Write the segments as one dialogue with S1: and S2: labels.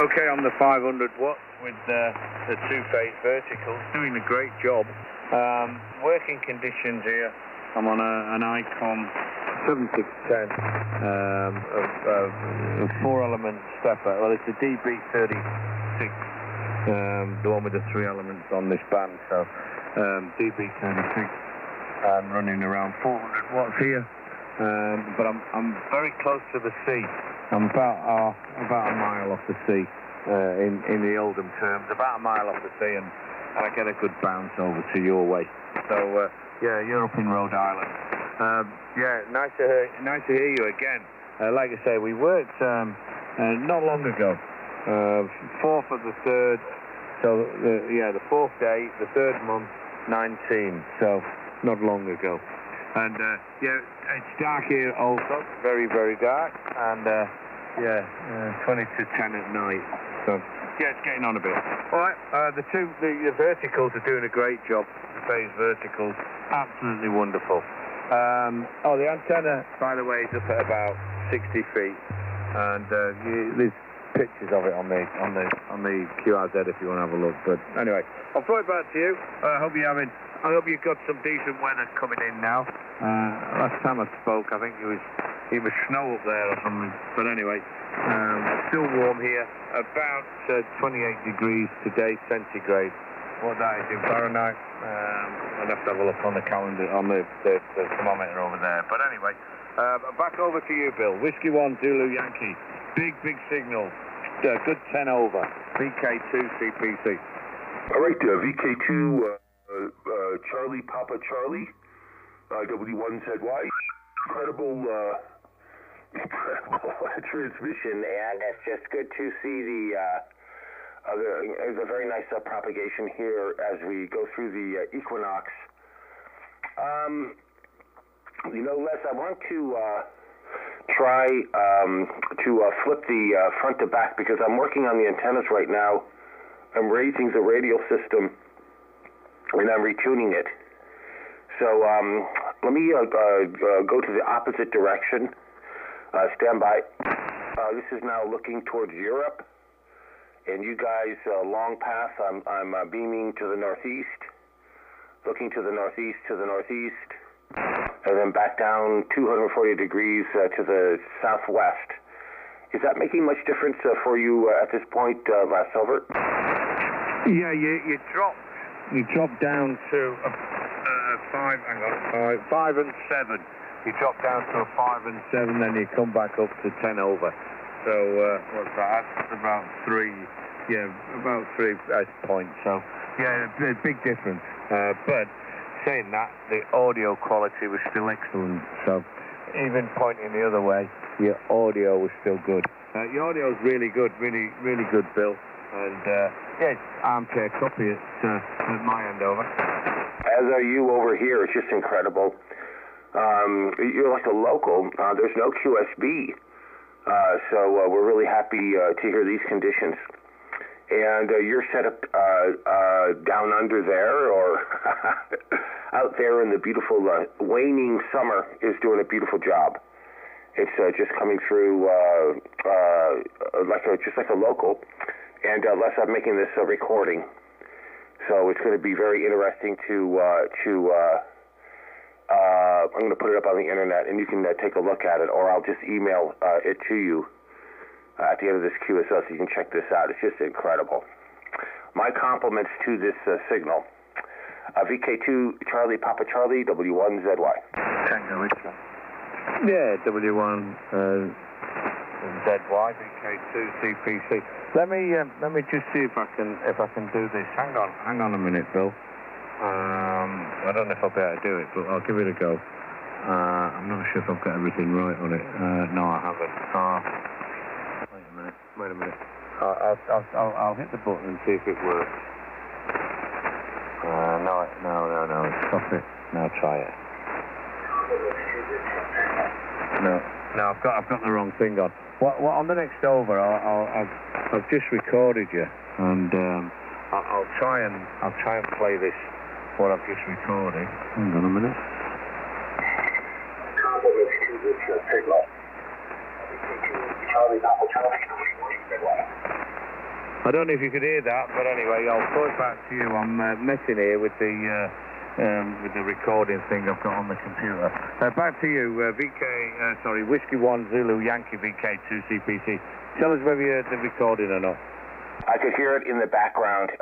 S1: Okay, on the 500 watt with the two-phase verticals, doing a great job. Working conditions here, I'm on an ICOM 7610, a 4-element stepper. Well, it's a DB36, the one with the 3 elements on this band, so DB36, and running around 400 watts here. But I'm very close to the sea. I'm about a mile off the sea, in the Oldham terms, about a mile off the sea, and I get a good bounce over to your way. So yeah, you're up in Rhode Island. Yeah, nice to hear you again. Like I say, we worked not long ago, 4th of the 3rd. So yeah, the 4th day, the 3rd month, 19. So not long ago. And yeah, it's dark here also, very, very dark, and yeah, 20 to 10 at night, so yeah, it's getting on a bit. Alright, the verticals are doing a great job, the phase verticals, absolutely wonderful. Oh, the antenna, by the way, is up at about 60 feet, and there's pictures of it on the QRZ if you want to have a look, but anyway, I'll throw it back to you. I hope you've got some decent weather coming in now. Last time I spoke, I think it was snow up there or something. But anyway, still warm here. About 28 degrees today, centigrade. What that is in Fahrenheit, I'd have to have a look on the calendar, on the thermometer over there. But anyway, back over to you, Bill. Whiskey 1, Zulu Yankee. Big signal. Good 10 over. VK2 CPC.
S2: All right, VK2. Charlie Papa Charlie, W1ZY. Incredible transmission, and it's just good to see there's a very nice propagation here as we go through the equinox. You know, Les, I want to try to flip the front to back because I'm working on the antennas right now. I'm raising the radial system and I'm retuning it. So let me go to the opposite direction. Stand by. This is now looking towards Europe, and you guys, long path. I'm beaming to the northeast, looking to the northeast, and then back down 240 degrees to the southwest. Is that making much difference for you at this point, Silver?
S1: Yeah, you drop down to a 5 and 7. You drop down to a 5 and 7, then you come back up to 10 over. So what's that? That's about 3. Yeah, about 3 points. So yeah, a big difference. But saying that, the audio quality was still excellent. So even pointing the other way, your audio was still good. Your audio is really good, really good, Bill. And yeah, it's armchair copy at my end over.
S2: As are you over here. It's just incredible. You're like a local. There's no QSB, so we're really happy to hear these conditions. And you're set up down under there, or out there in the beautiful waning summer is doing a beautiful job. It's just coming through just like a local. And Les, I'm making this recording, so it's going to be very interesting to I'm going to put it up on the internet, and you can take a look at it, or I'll just email it to you at the end of this QSO, so you can check this out. It's just incredible. My compliments to this signal. VK2 Charlie Papa Charlie, W1ZY.
S1: Tango Richard. Yeah, W1 ZY, VK2 CPC. Let me just see if I can do this. Hang on a minute, Bill. I don't know if I'll be able to do it, but I'll give it a go. I'm not sure if I've got everything right on it. No, I haven't. Wait a minute. I'll hit the button and see if it works. No. Stop it. Now try it. No, I've got the wrong thing on. What on the next over? I've just recorded you, and I'll try and play this. What I've just recorded. Hang on a minute. I don't know if you could hear that, but anyway, I'll throw it back to you. I'm messing here with the recording thing I've got on the computer. Back to you, Whiskey 1 Zulu Yankee VK2 CPC. Tell us whether you heard the recording or not.
S2: I could hear it in the background,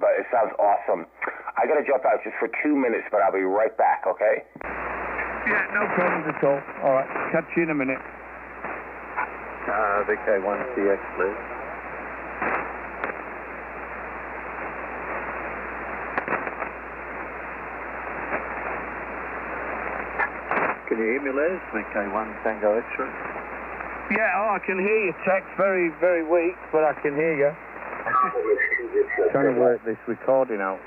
S2: but it sounds awesome. I got to jump out just for 2 minutes, but I'll be right back, okay?
S1: Yeah, no problems at all. All right, catch you in a minute.
S3: VK1 CX, please. Can you hear me, Les? VK1 Tango X-ray.
S1: Yeah, I can hear you, Tex. Very, very weak, but I can hear you. I'm just trying to work this recording out.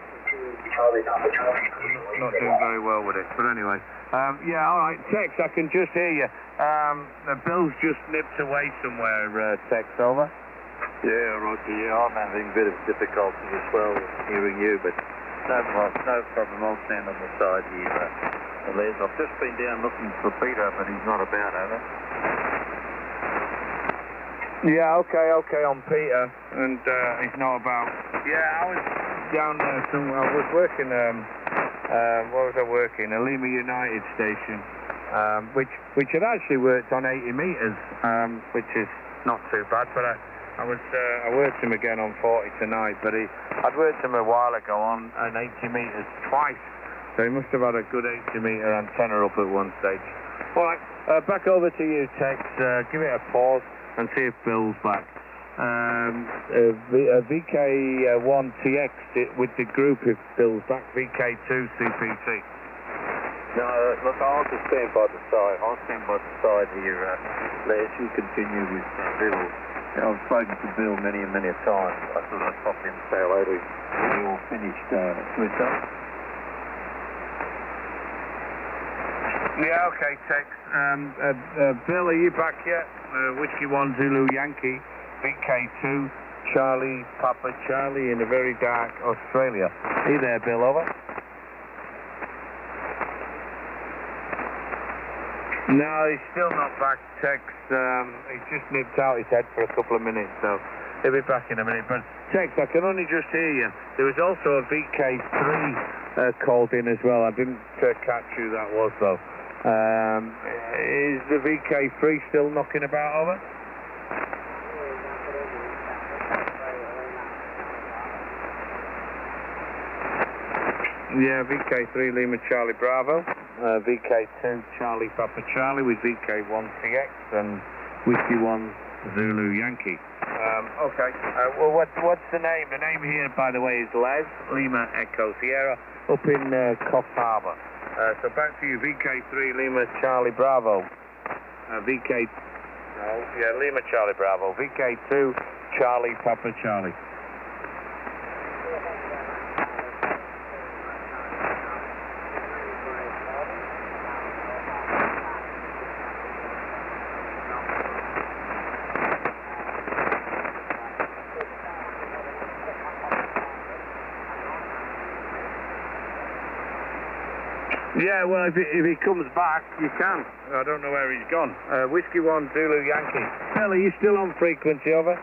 S1: Not doing very well with it, but anyway. Yeah, all right, Tex, I can just hear you. The Bill's just nipped away somewhere, Tex, over.
S3: Yeah, Roger, yeah, I'm having a bit of difficulty as well hearing you, but no problem, I'll stand on the side here. Les, I've just been down looking for Peter, but he's not about, over.
S1: Yeah, okay, on Peter, and he's not about. Yeah, I was down there somewhere. I was working, where was I working? A Lima United station, which had actually worked on 80 metres, which is not too bad, but I worked him again on 40 tonight, but I'd worked him a while ago on an 80 metres twice, so he must have had a good 80 metre antenna up at one stage. All right, back over to you, Tex. Give it a pause and see if Bill's back. VK1TX with the group if Bill's back. VK2 CPT.
S3: No, look, I'll just stand by the side. I'll stand by the side here, Les. You continue with Bill. I've spoken to Bill many and many times. I thought I'd pop in and say hello to you when you're all finished with that.
S1: Yeah, okay, Tex. Bill, are you back yet? Whiskey 1 Zulu Yankee, VK2, Charlie, Papa Charlie in a very dark Australia. Are you there, Bill, over? No, he's still not back, Tex. He's just nipped out his head for a couple of minutes, so he'll be back in a minute. But, Tex, I can only just hear you. There was also a VK3 called in as well. I didn't catch who that was, though. Is the VK3 still knocking about, over? Yeah, VK3 Lima Charlie Bravo, VK2 Charlie Papa Charlie with VK1TX and Whiskey 1 Zulu Yankee. Okay, well what's the name? The name here, by the way, is Les Lima Echo Sierra up in Coffs Harbour. So back to you, VK3 Lima Charlie Bravo, Lima Charlie Bravo, VK2 Charlie Papa Charlie. Yeah, well, if he comes back, you can. I don't know where he's gone. Whiskey 1 Zulu Yankee. Bill, are you still on frequency, over?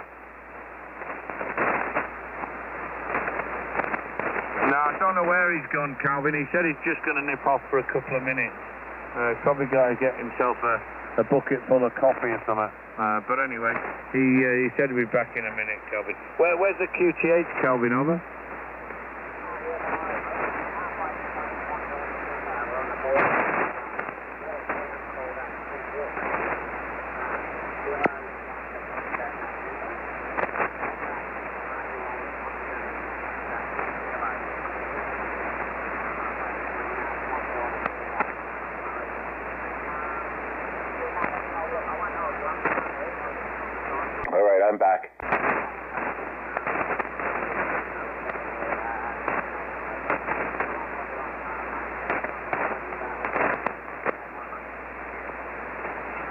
S1: No, I don't know where he's gone, Calvin. He said he's just going to nip off for a couple of minutes. He's probably got to get himself a bucket full of coffee or something. But anyway, he said he'll be back in a minute, Calvin. Where's the QTH, Calvin, over?
S2: All right, I'm back.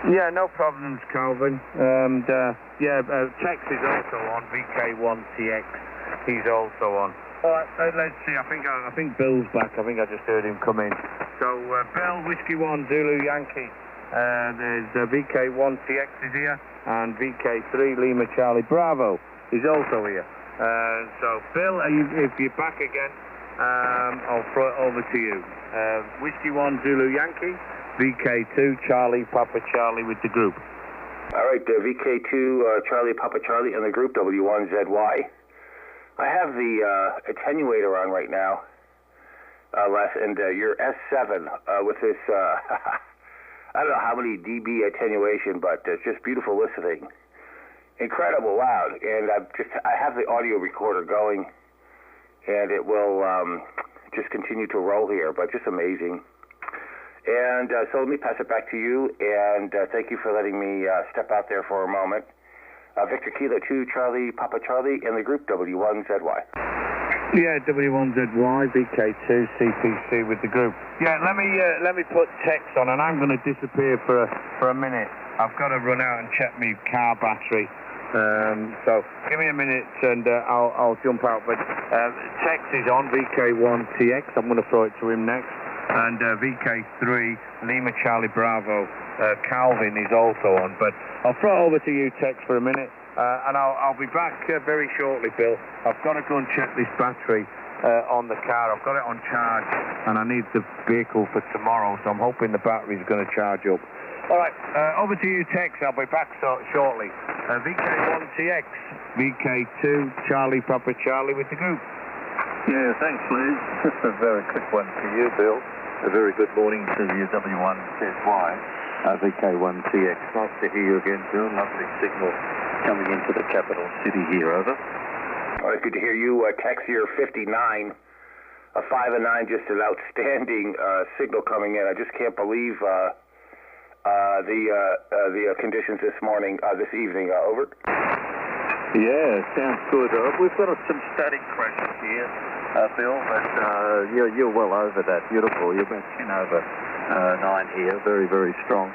S1: Yeah, no problems, Calvin. And Tex is also on, VK1TX. He's also on. All right, let's see. I think Bill's back. I think I just heard him come in. So Bill, Whiskey 1 Zulu Yankee. There's VK1TX is here, and VK3 Lima Charlie Bravo is also here. So, Bill, if you're back again, I'll throw it over to you. Whiskey 1 Zulu Yankee, VK2 Charlie Papa Charlie with the group.
S2: All right, VK2 Charlie Papa Charlie and the group W1ZY. I have the attenuator on right now, Les, and your S7 with this, I don't know how many dB attenuation, but it's just beautiful listening. Incredible loud, and I have the audio recorder going, and it will just continue to roll here, but just amazing. And so let me pass it back to you, and thank you for letting me step out there for a moment. Victor Kilo 2 Charlie Papa Charlie and the group W1ZY.
S1: Yeah, W1ZY, VK2 CPC with the group. Yeah, let me put text on, and I'm going to disappear for a minute. I've got to run out and check my car battery. So give me a minute and I'll jump out. But Tex is on, VK1TX. I'm going to throw it to him next. And VK3 Lima Charlie Bravo Calvin is also on. But I'll throw it over to you, Tex, for a minute. And I'll be back very shortly, Bill. I've got to go and check this battery on the car. I've got it on charge and I need the vehicle for tomorrow. So I'm hoping the battery's going to charge up. All right, over to you, Tex. I'll be back shortly. VK1TX, VK2, Charlie Papa Charlie with the group.
S3: Yeah, thanks, Liz. Just a very quick one for you, Bill. A very good morning to you, W1ZY, VK1TX. Nice to hear you again, Bill. Lovely signal coming into the capital city here, over.
S2: All right, good to hear you. Tex here, 59. A 5 and 9, just an outstanding signal coming in. I just can't believe the conditions this evening. Over.
S3: Yeah, sounds good. We've got some static crashes here, Bill, but you're well over that. Beautiful. You're about 10 over 9 here. Very, very strong.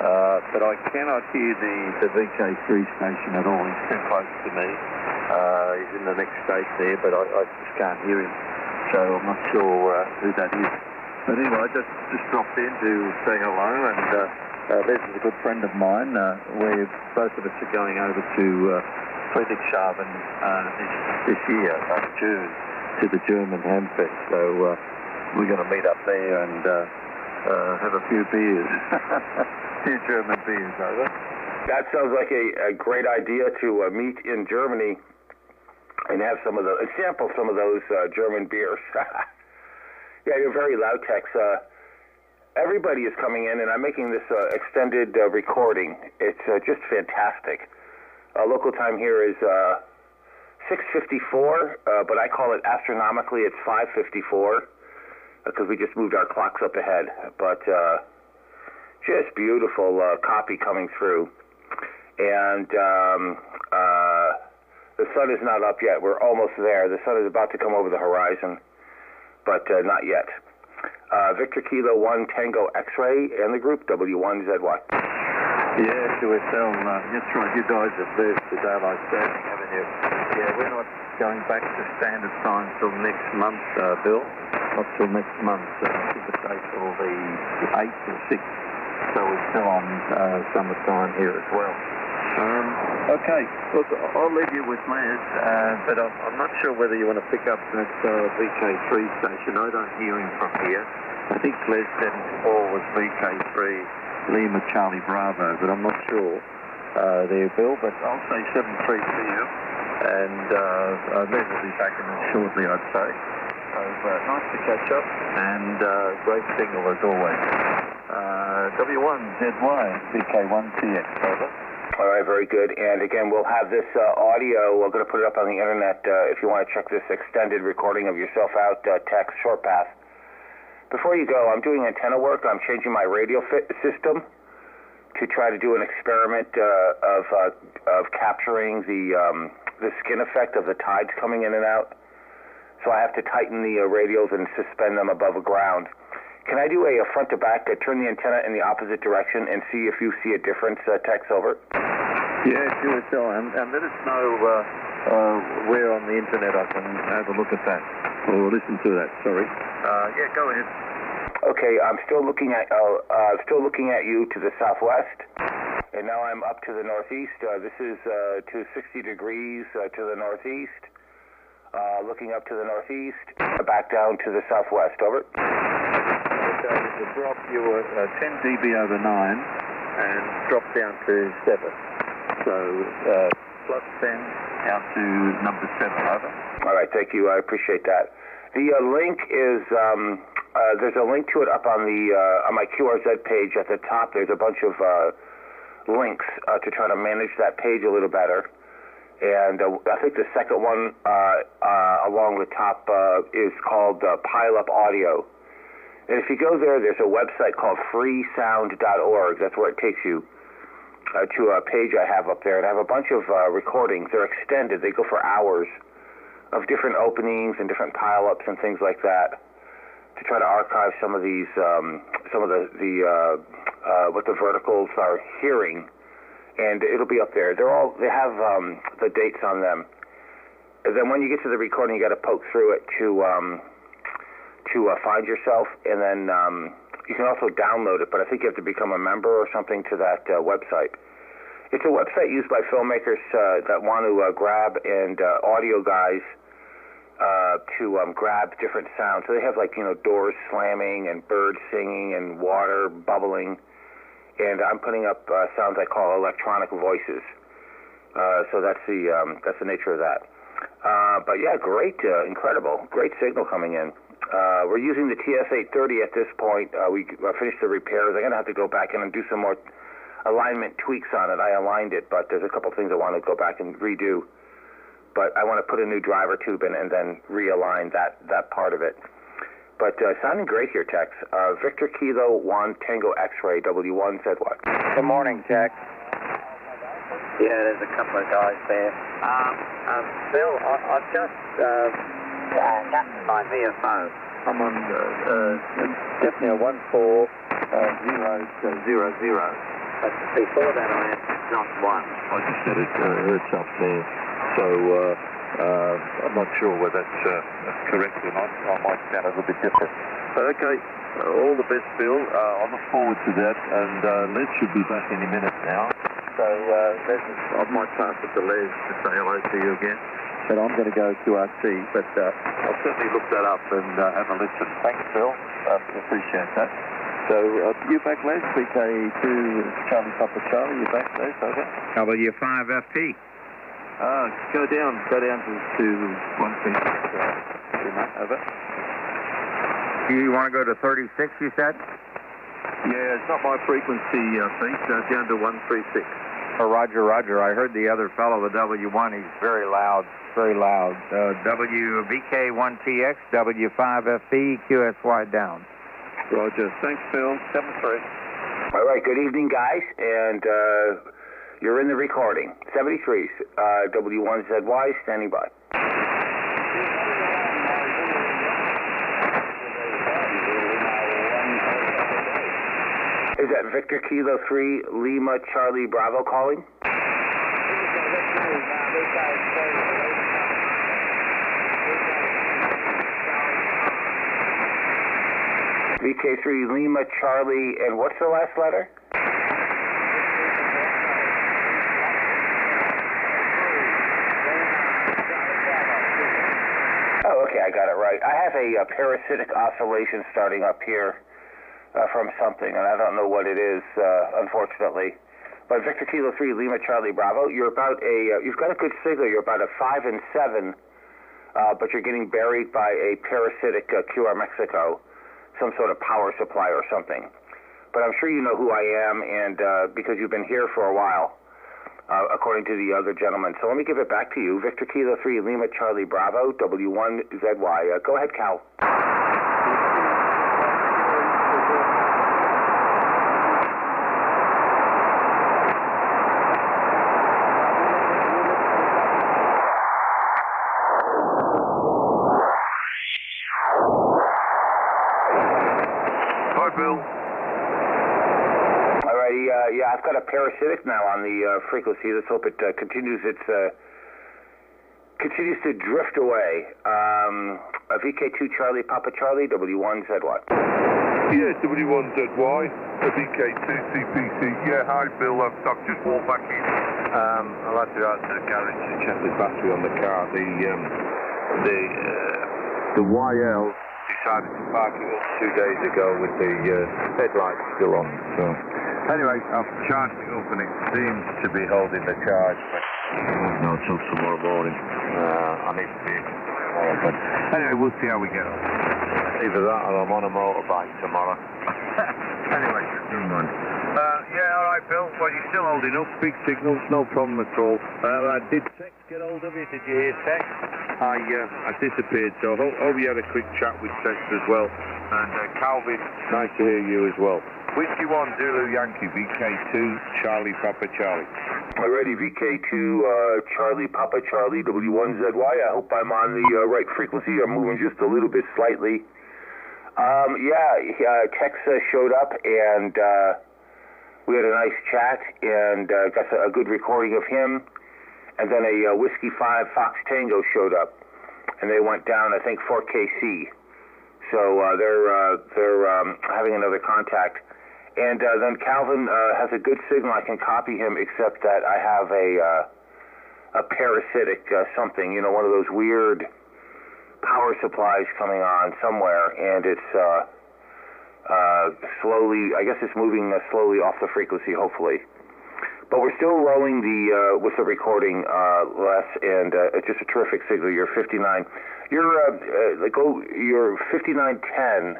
S3: But I cannot hear the VK3 station at all. He's too close to me. He's in the next state there, but I just can't hear him. So I'm not sure who that is. But anyway, I just dropped in to say hello, and Les is a good friend of mine. Where both of us are going over to Friedrichshafen this year, June, to the German Hamfest. So we're going to meet up there and have a few beers, a few German beers, over.
S2: That sounds like a great idea to meet in Germany and have sample some of those German beers. Yeah, you're very loud, Tex. Everybody is coming in, and I'm making this extended recording. It's just fantastic. Local time here is 6:54, but I call it astronomically it's 5:54 because we just moved our clocks up ahead. But just beautiful copy coming through. And the sun is not up yet. We're almost there. The sun is about to come over the horizon, but not yet. Victor Kilo 1 Tango X-Ray and the group W1ZY.
S3: Yeah, QSL. That's right. You guys have lived to daylight saving, haven't you? Yeah, we're not going back to standard time till next month, Bill. Not till next month. I think the date till the 8th or 6th. So we're still on summertime here as well. Okay, look, I'll leave you with Les, but I'm not sure whether you want to pick up that VK3 station. I don't hear him from here. I think Les said his call was VK3 Lima Charlie Bravo, but I'm not sure there, Bill. But I'll say 73 to you, and Les will be back in shortly, I'd say. So nice to catch up, and great signal as always. W1ZY, VK1TX, over.
S2: All right, very good. And again, we'll have this audio. We're going to put it up on the internet if you want to check this extended recording of yourself out, Tex, short path. Before you go, I'm doing antenna work. I'm changing my radio system to try to do an experiment of capturing the skin effect of the tides coming in and out. So I have to tighten the radios and suspend them above the ground. Can I do a front to back, turn the antenna in the opposite direction and see if you see a difference, Tex, over?
S3: Yeah, sure, and let us know where on the internet I can have a look at that, or listen to that, sorry. Yeah, go ahead.
S2: Okay, I'm still looking at you to the southwest, and now I'm up to the northeast. This is to 60 degrees to the northeast, looking up to the northeast, back down to the southwest. Over.
S3: Okay, the drop, you were 10 dB over 9 and dropped down to 7. So plus 10 down to number 7, over.
S2: All right, thank you. I appreciate that. The link is, there's a link to it up on the on my QRZ page at the top. There's a bunch of links to try to manage that page a little better. And I think the second one along the top is called Pile Up Audio. And if you go there, there's a website called freesound.org. That's where it takes you to a page I have up there. And I have a bunch of recordings. They're extended. They go for hours of different openings and different pile-ups and things like that to try to archive some of these, some of the what the verticals are hearing. And it'll be up there. They have the dates on them. And then when you get to the recording, you got to poke through it to find yourself, and then you can also download it, but I think you have to become a member or something to that website. It's a website used by filmmakers that want to grab and audio guys to grab different sounds. So they have doors slamming and birds singing and water bubbling, and I'm putting up sounds I call electronic voices. So that's the nature of that. But yeah, great, incredible, great signal coming in. We're using the TS-830 at this point. We finished the repairs. I'm going to have to go back in and do some more alignment tweaks on it. I aligned it, but there's a couple things I want to go back and redo. But I want to put a new driver tube in and then realign that part of it. But sounding great here, Tex. Victor Kilo 1 Tango X-Ray W1 said what?
S4: Good morning, Tex.
S3: Yeah, there's a couple of guys there. Bill, I've just find me a phone. I'm on definitely a 14000. But before that, I had not one. I just said it's up there. So I'm not sure whether that's correct or not. I might sound a little bit different. But okay, all the best, Bill. I look forward to that. And Les should be back any minute now. So I might pass it to Les to say hello to you again. But I'm going to go to RC, but I'll certainly look that up and have a listen. Thanks, Phil. Appreciate that. So, you back, Les? VK2 Charlie Papa Charlie, you back, Les? Over.
S1: W5FP.
S3: Go down to 136. Over.
S1: You want to go to 36, you said?
S3: Yeah, it's not my frequency, Pete. Down to 136.
S1: Oh, Roger. I heard the other fellow, the W1, he's very loud. WVK1TX, W5FP, QSY down.
S3: Roger. Thanks, Phil. 73.
S2: All right, good evening, guys. And you're in the recording. 73, W1ZY, standing by. Is that Victor Kilo 3 Lima Charlie Bravo calling? VK3 Lima Charlie, and what's the last letter? Oh, okay, I got it right. I have a parasitic oscillation starting up here. From something, and I don't know what it is, unfortunately. But Victor Kilo 3 Lima Charlie Bravo, you're about you've got a good signal. You're about a 5 and 7, but you're getting buried by a parasitic QR Mexico, some sort of power supply or something. But I'm sure you know who I am, and because you've been here for a while, according to the other gentleman. So let me give it back to you. Victor Kilo 3 Lima Charlie Bravo, W1ZY. Go ahead, Cal. Yeah, I've got a parasitic now on the frequency. Let's hope it continues to drift away. VK2 Charlie Papa Charlie, W1ZY.
S5: Yeah, W1ZY, VK2 CPC. Yeah, hi Bill, I've just walked back in. I'd like to go out to the garage to check the battery on the car. The
S1: the YL decided to park it up 2 days ago with the headlights still on. So anyway, I've charged it up and it seems to be holding the charge, but I won't know till tomorrow morning. I need to be tomorrow, but anyway, we'll see how we get on. Either that or I'm on a motorbike tomorrow. Anyway, never mind. Yeah, all right, Bill. Well, you're still holding up. Big signals, no problem at all. Did Tex get hold of you? Did you hear Tex? I disappeared, so hope you had a quick chat with Tex as well. And Calvin, nice to hear you as well. Whiskey 1, Zulu Yankee, VK2, Charlie Papa Charlie.
S2: Alrighty, VK2, Charlie Papa Charlie, W1ZY. I hope I'm on the right frequency. I'm moving just a little bit slightly. Tex showed up and we had a nice chat and got a good recording of him. And then a Whiskey 5 Fox Tango showed up, and they went down, I think, 4KC. So they're having another contact. And then Calvin has a good signal. I can copy him, except that I have a parasitic something, you know, one of those weird power supplies coming on somewhere, and it's slowly, I guess it's moving slowly off the frequency, hopefully. But we're still rolling with the recording, Les, and it's just a terrific signal. You're 59. You're 5910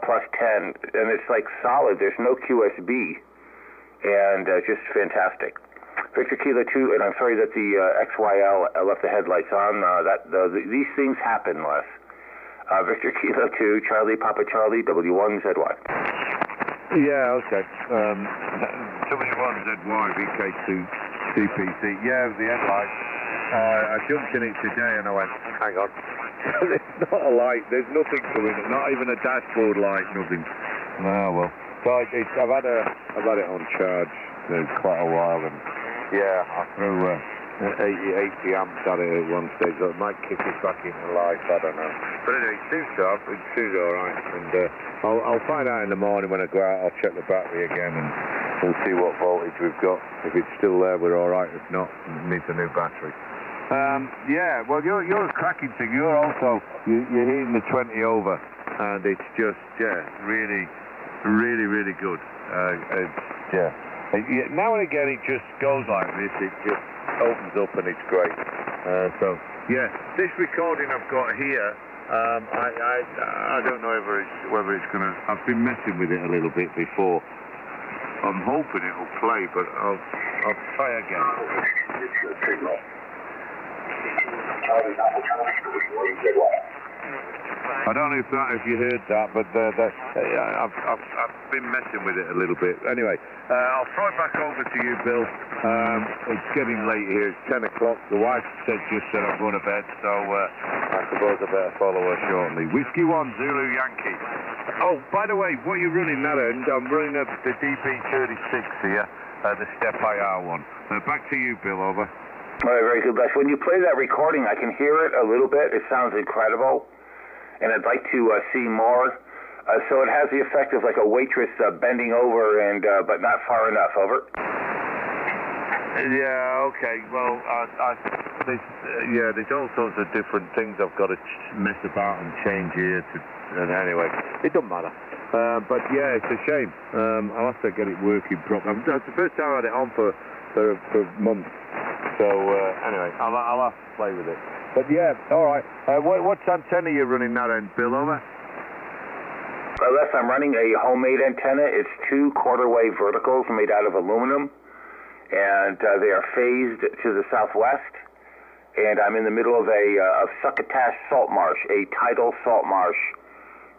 S2: plus 10, and it's like solid. There's no QSB, and just fantastic. Victor Kilo 2, and I'm sorry that the XYL left the headlights on. These things happen, Les. Victor Kilo 2, Charlie Papa Charlie, W1ZY.
S1: Yeah, okay. W1ZY, VK2, CPC. Yeah, the headlights. I jumped in it today and I went, hang on. There's not a light, there's nothing coming, not even a dashboard light, nothing. Oh, well. So I've had it on charge quite a while, and yeah, I threw 80 amps at it at one stage, so it might kick it back into life, I don't know. But anyway, it seems alright, and I'll find out in the morning when I go out. I'll check the battery again, and we'll see what voltage we've got. If it's still there, we're alright. If not, it needs a new battery. Yeah, well, you're a cracking thing. You're hitting the 20 over, and it's just, really, really, really good. Now and again it just goes like this. It just opens up and it's great. So yeah, this recording I've got here, I don't know whether it's gonna. I've been messing with it a little bit before. I'm hoping it'll play, but I'll try again. I don't know if you heard that, but I've been messing with it a little bit. Anyway, I'll throw it back over to you, Bill. It's getting late here. It's 10 o'clock. The wife just said I'm going to bed, so I suppose I better follow her shortly. Whiskey 1, Zulu Yankee. Oh, by the way, what are you running that end? I'm running the DB36 here, the Step IR one. Back to you, Bill, over.
S2: All right, very good, Les. When you play that recording, I can hear it a little bit. It sounds incredible. And I'd like to see more. So it has the effect of like a waitress bending over, and but not far enough. Over.
S1: Yeah, okay. Well, there's all sorts of different things I've got to mess about and change here. And anyway, it doesn't matter. But yeah, it's a shame. I'll have to get it working properly. That's the first time I had it on for months. So anyway, I'll have to play with it. But yeah, all right. What antenna are you running that end, Bill, over?
S2: Les, I'm running a homemade antenna. It's 2 quarter-wave verticals made out of aluminum, and they are phased to the southwest. And I'm in the middle of a succotash salt marsh, a tidal salt marsh,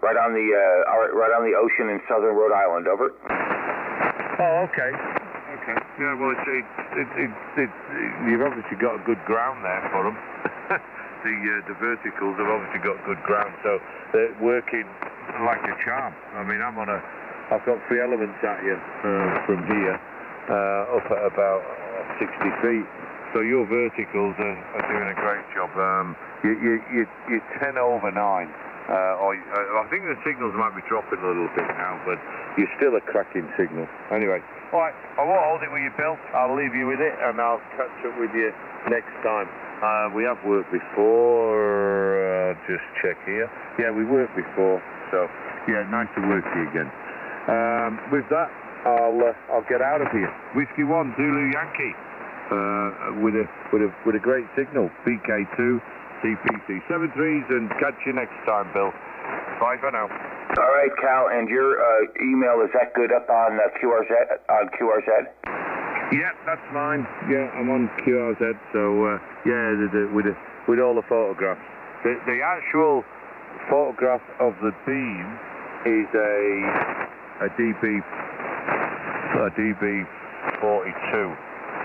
S2: right on the ocean in southern Rhode Island. Over.
S1: Oh, okay. Okay. Yeah, well, you've obviously got a good ground there for them. The verticals have obviously got good ground, so they're working like a charm. I mean, I've got 3 elements at you from here up at about 60 feet. So your verticals are doing a great job. You're 10 over 9. I think the signals might be dropping a little bit now, but you're still a cracking signal. Anyway. Right, I won't hold it with you, Bill. I'll leave you with it, and I'll catch up with you next time. We have worked before. Just check here. Yeah, we worked before. So, yeah, nice to work with you again. With that, I'll get out of here. Whiskey 1, Zulu Yankee, with a great signal. BK2, CPC 73s, and catch you next time, Bill. Bye for now.
S2: All right, Cal, and your email, is that good up on QRZ? On QRZ?
S1: Yeah, that's mine. Yeah, I'm on QRZ. So with all the photographs. The actual photograph of the beam is a DB42.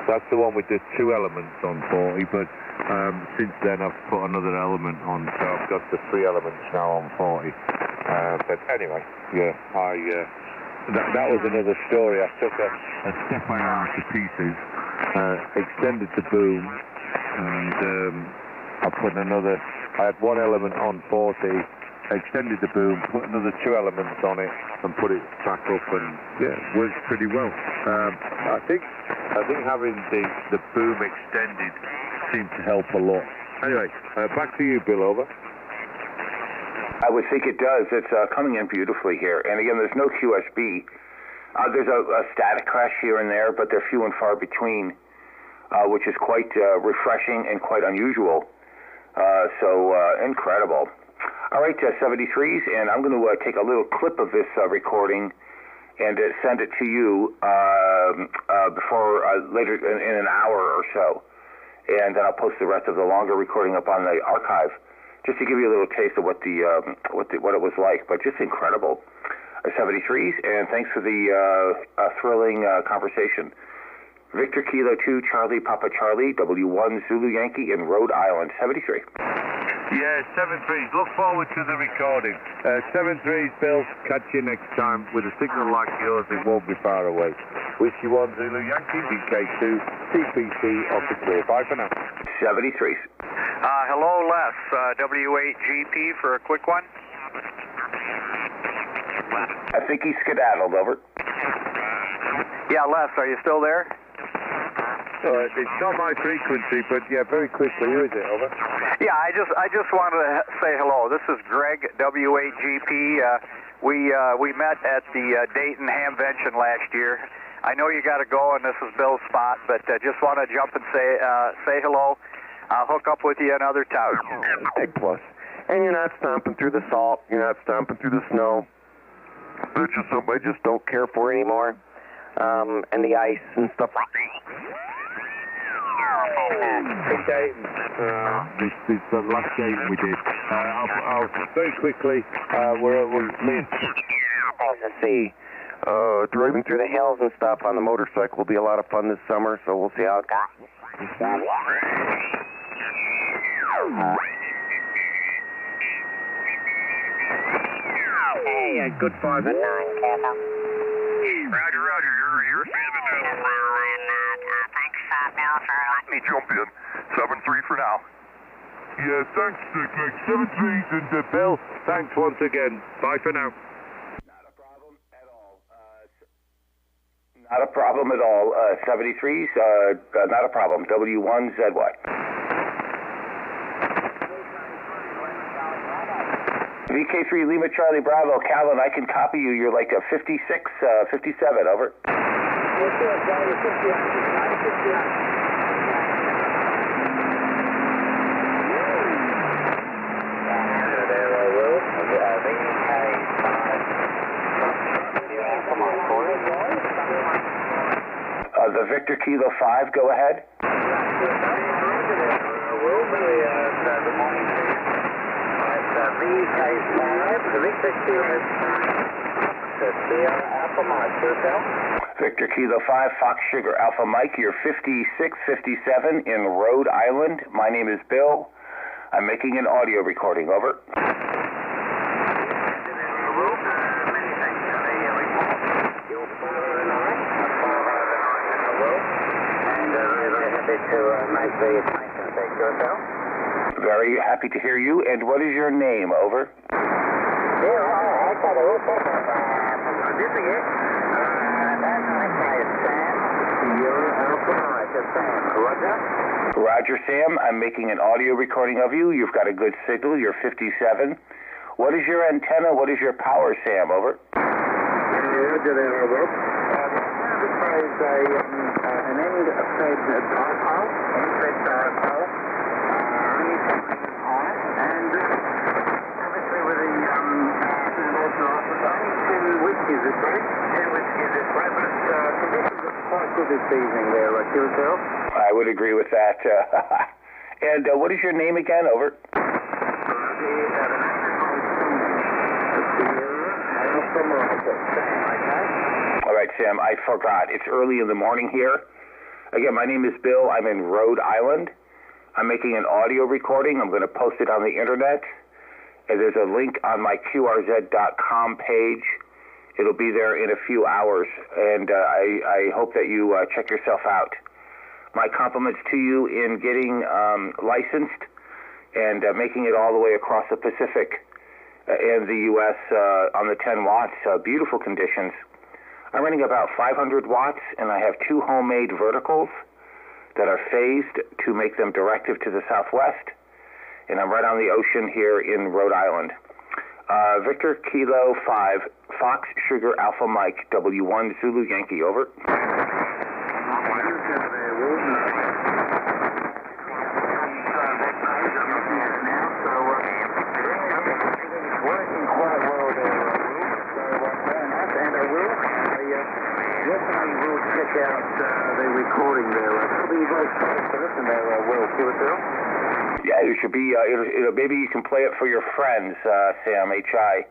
S1: That's the one with the 2 elements on 40, but since then I've put another element on, so I've got the 3 elements now on 40. But anyway, yeah, that was another story. I took a step iron to pieces, extended the boom, and I put another. I had 1 element on 40, extended the boom, put another 2 elements on it, and put it back up, and yeah, it works pretty well. I think having the boom extended seemed to help a lot. Anyway, back to you, Bill. Over.
S2: I would think it does. It's coming in beautifully here. And again, there's no QSB. There's a static crash here and there, but they're few and far between, which is quite refreshing and quite unusual. So incredible. All right, 73s, and I'm going to take a little clip of this recording and send it to you before later in an hour or so. And then I'll post the rest of the longer recording up on the archive, just to give you a little taste of what it was like. But just incredible. 73s, and thanks for the thrilling conversation. Victor Kilo 2, Charlie Papa Charlie, W1 Zulu Yankee in Rhode Island, 73.
S1: Yeah, 73s. Look forward to the recording. 73s, Bill. Catch you next time. With a signal like yours, it won't be far away. Whiskey 1 Zulu Yankee, BK2, CPC, off the clear. Bye for now.
S2: 73s.
S4: Hello, Les. W8GP for a quick one.
S2: I think he skedaddled, over.
S4: Yeah, Les, are you still there?
S1: It's not my frequency, but yeah, very quickly. Who is it, over?
S4: Yeah, I just wanted to say hello. This is Greg, W8GP. We met at the Dayton Hamvention last year. I know you got to go, and this is Bill's spot, but just want to jump and say hello. I'll hook up with you another time.
S6: Big plus. And you're not stomping through the salt. You're not stomping through the snow. There's just something I just don't care for anymore. And the ice and stuff like that.
S1: This is the last game we did. I'll very quickly, we're me.
S6: Let's see. Driving through the hills and stuff on the motorcycle will be a lot of fun this summer, so we'll see how it goes.
S7: Hey, a good 5 and 9, Captain.
S5: Roger, Roger. You're standing at a
S7: Thanks, Bill, for
S5: let me jump in. 7-3 for now. Yeah, thanks, Nick. 7-3s and
S1: Bill, thanks once again. Bye for now.
S2: Not a problem at all. Not a problem at all. 73s, not a problem. W1ZY. VK3 Lima Charlie Bravo, Calvin, I can copy you. You're like a 56, 57, over. The Victor Kilo 5, go ahead. Victor Kilo 5, Fox Sugar Alpha Mike, you're 5657 in Rhode Island. My name is Bill. I'm making an audio recording, over. Very happy to hear you. And what is your name, over?
S3: Roger, Sam. Roger?
S2: Roger, Sam. I'm making an audio recording of you. You've got a good signal. You're 57. What is your antenna? What is your power, Sam? Over.
S3: Roger there, over. This is an end-fed dipole, end-fed dipole, only 10 meters high, and obviously with the international office, only 10 whiskies a day, 10 whiskies a day, but conditions are quite good this evening there, yourself.
S2: I would agree with that. And what is your name again? Over. All right, Sam, I forgot. It's early in the morning here. Again, my name is Bill. I'm in Rhode Island. I'm making an audio recording. I'm going to post it on the internet. And there's a link on my QRZ.com page. It'll be there in a few hours. And I hope that you check yourself out. My compliments to you in getting licensed and making it all the way across the Pacific and the U.S. On the 10 watts. Beautiful conditions. I'm running about 500 watts, and I have 2 homemade verticals that are phased to make them directive to the southwest. And I'm right on the ocean here in Rhode Island. Victor Kilo 5, Fox Sugar Alpha Mike, W1 Zulu Yankee, over.
S3: Definitely will check out the recording there. Probably you guys to listen there, Will, QSL.
S2: Yeah, it should be, maybe you can play it for your friends, Sam, HI,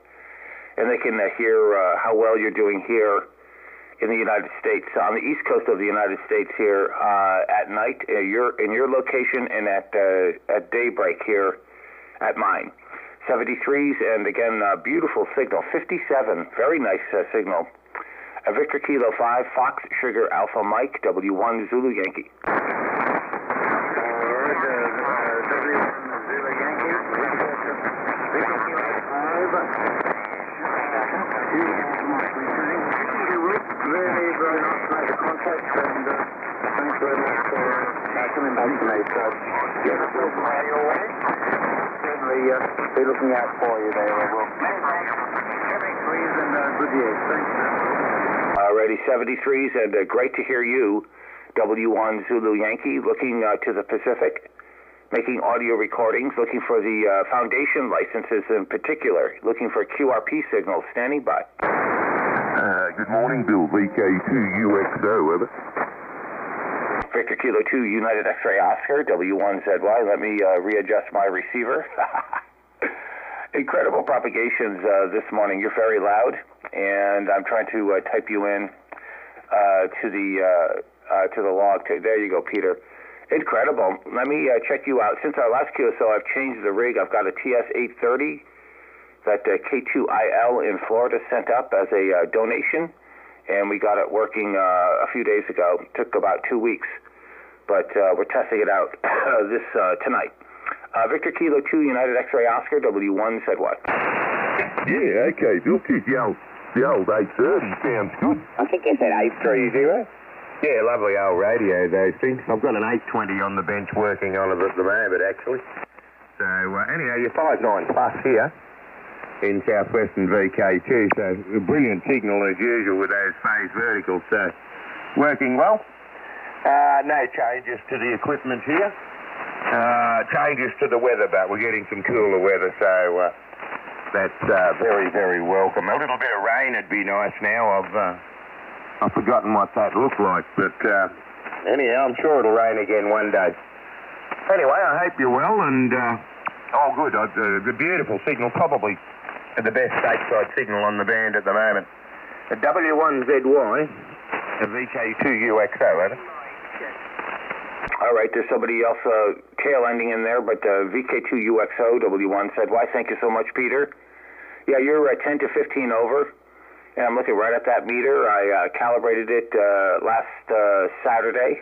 S2: and they can hear how well you're doing here in the United States. On the east coast of the United States here at night, you're in your location, and at daybreak here at mine. 73s, and again, beautiful signal. 57, very nice signal. Victor Kilo 5, Fox Sugar Alpha Mike, W1 Zulu Yankee.
S3: Really very nice to make the contact, and thanks very much for coming back to me. So, get yourself your way. Certainly be looking out for you there, Will. Many trees and good years. Thanks, sir.
S2: Alrighty, 73s, and great to hear you, W1 Zulu Yankee, looking to the Pacific, making audio recordings, looking for the foundation licenses in particular, looking for QRP signals, standing by.
S5: Good morning, Bill, VK2UXO, over.
S2: Victor Kilo 2, United X-Ray Oscar, W1ZY. Let me readjust my receiver. Incredible propagations this morning. You're very loud, and I'm trying to type you in to the log. There you go, Peter. Incredible. Let me check you out. Since our last QSO, I've changed the rig. I've got a TS-830 that K2IL in Florida sent up as a donation, and we got it working a few days ago. It took about 2 weeks, but we're testing it out this tonight. Victor Kilo 2, United X-Ray Oscar, W1 said what?
S5: Yeah, okay, Bill, keep the old 830 sounds good.
S6: I think you said 830.
S1: Yeah, lovely old radio, those things. I've got an 820 on the bench working on it at the moment, actually. So, anyhow, you're 5.9 plus here in southwestern VK2, so a brilliant signal as usual with those phase verticals, so working well. No changes to the equipment here. Changes to the weather, but we're getting some cooler weather, so that's very, very welcome. A little bit of rain would be nice now. I've forgotten what that looked like, but anyhow, I'm sure it'll rain again one day. Anyway, I hope you're well, and all good. The beautiful signal, probably the best stateside signal on the band at the moment. A W1ZY, a VK2UXO, right?
S2: All right, there's somebody else tail ending in there, but VK2UXO, W1 said, why, thank you so much, Peter. Yeah, you're 10 to 15 over, and I'm looking right at that meter. I calibrated it last Saturday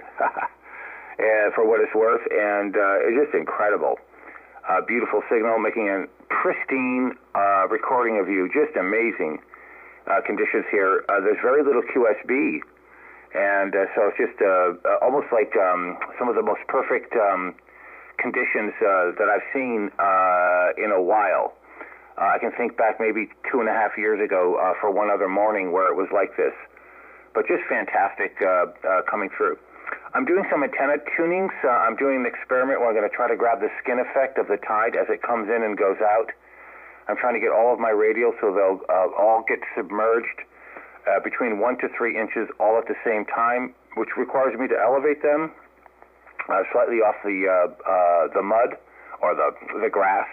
S2: for what it's worth, and it's just incredible. Beautiful signal, making a pristine recording of you. Just amazing conditions here. There's very little QSB And so it's just almost like some of the most perfect conditions that I've seen in a while. I can think back maybe 2.5 years ago for one other morning where it was like this. But just fantastic coming through. I'm doing some antenna tunings. I'm doing an experiment where I'm going to try to grab the skin effect of the tide as it comes in and goes out. I'm trying to get all of my radials so they'll all get submerged between 1 to 3 inches all at the same time, which requires me to elevate them slightly off the mud or the grass.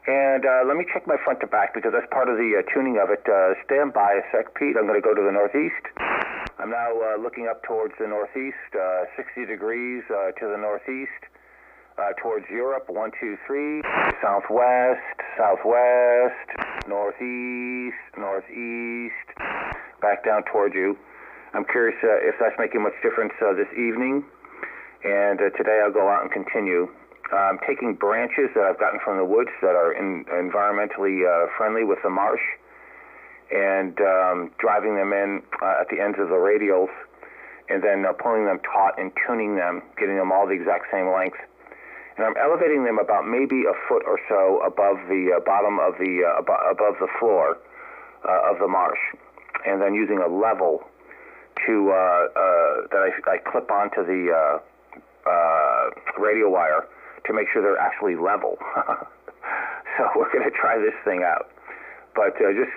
S2: And let me check my front to back because that's part of the tuning of it. Stand by a sec, Pete. I'm going to go to the northeast. I'm now looking up towards the northeast, 60 degrees to the northeast, towards Europe, 1, 2, 3, southwest, southwest, northeast, northeast, back down towards you. I'm curious if that's making much difference this evening. And today I'll go out and continue. I'm taking branches that I've gotten from the woods that are environmentally friendly with the marsh and driving them in at the ends of the radials and then pulling them taut and tuning them, getting them all the exact same length. And I'm elevating them about maybe a foot or so above the bottom of above the floor of the marsh, and then using a level to that I clip onto the radio wire to make sure they're actually level. So we're going to try this thing out. But just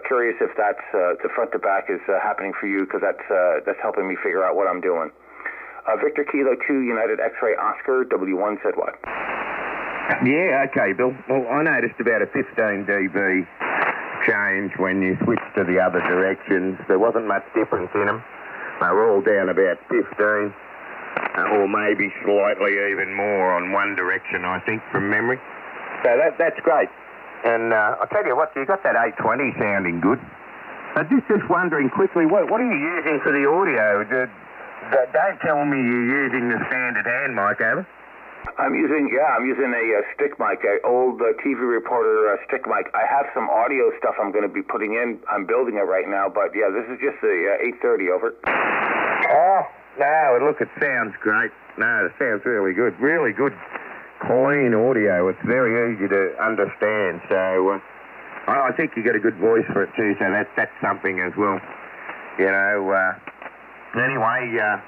S2: curious if that's the front to back is happening for you, because that's helping me figure out what I'm doing. Victor Kilo 2 United X-Ray Oscar W1ZY.
S6: Yeah, okay, Bill. Well, I noticed about a 15 dB change when you switched to the other directions. There wasn't much difference in them. They were all down about 15. Or maybe slightly even more on one direction, I think, from memory. So that's great. And I'll tell you what, you got that 820 sounding good. Just wondering quickly, what are you using for the audio? Don't tell me you're using the standard hand mic, Over.
S2: I'm using a stick mic, an old TV reporter stick mic. I have some audio stuff I'm going to be putting in. I'm building it right now, but yeah, this is just the 830, over.
S6: Oh. No, look, it sounds great. No, it sounds really good. Really good, clean audio. It's very easy to understand. So I think you got a good voice for it too. So that's something as well. You know. Anyway, I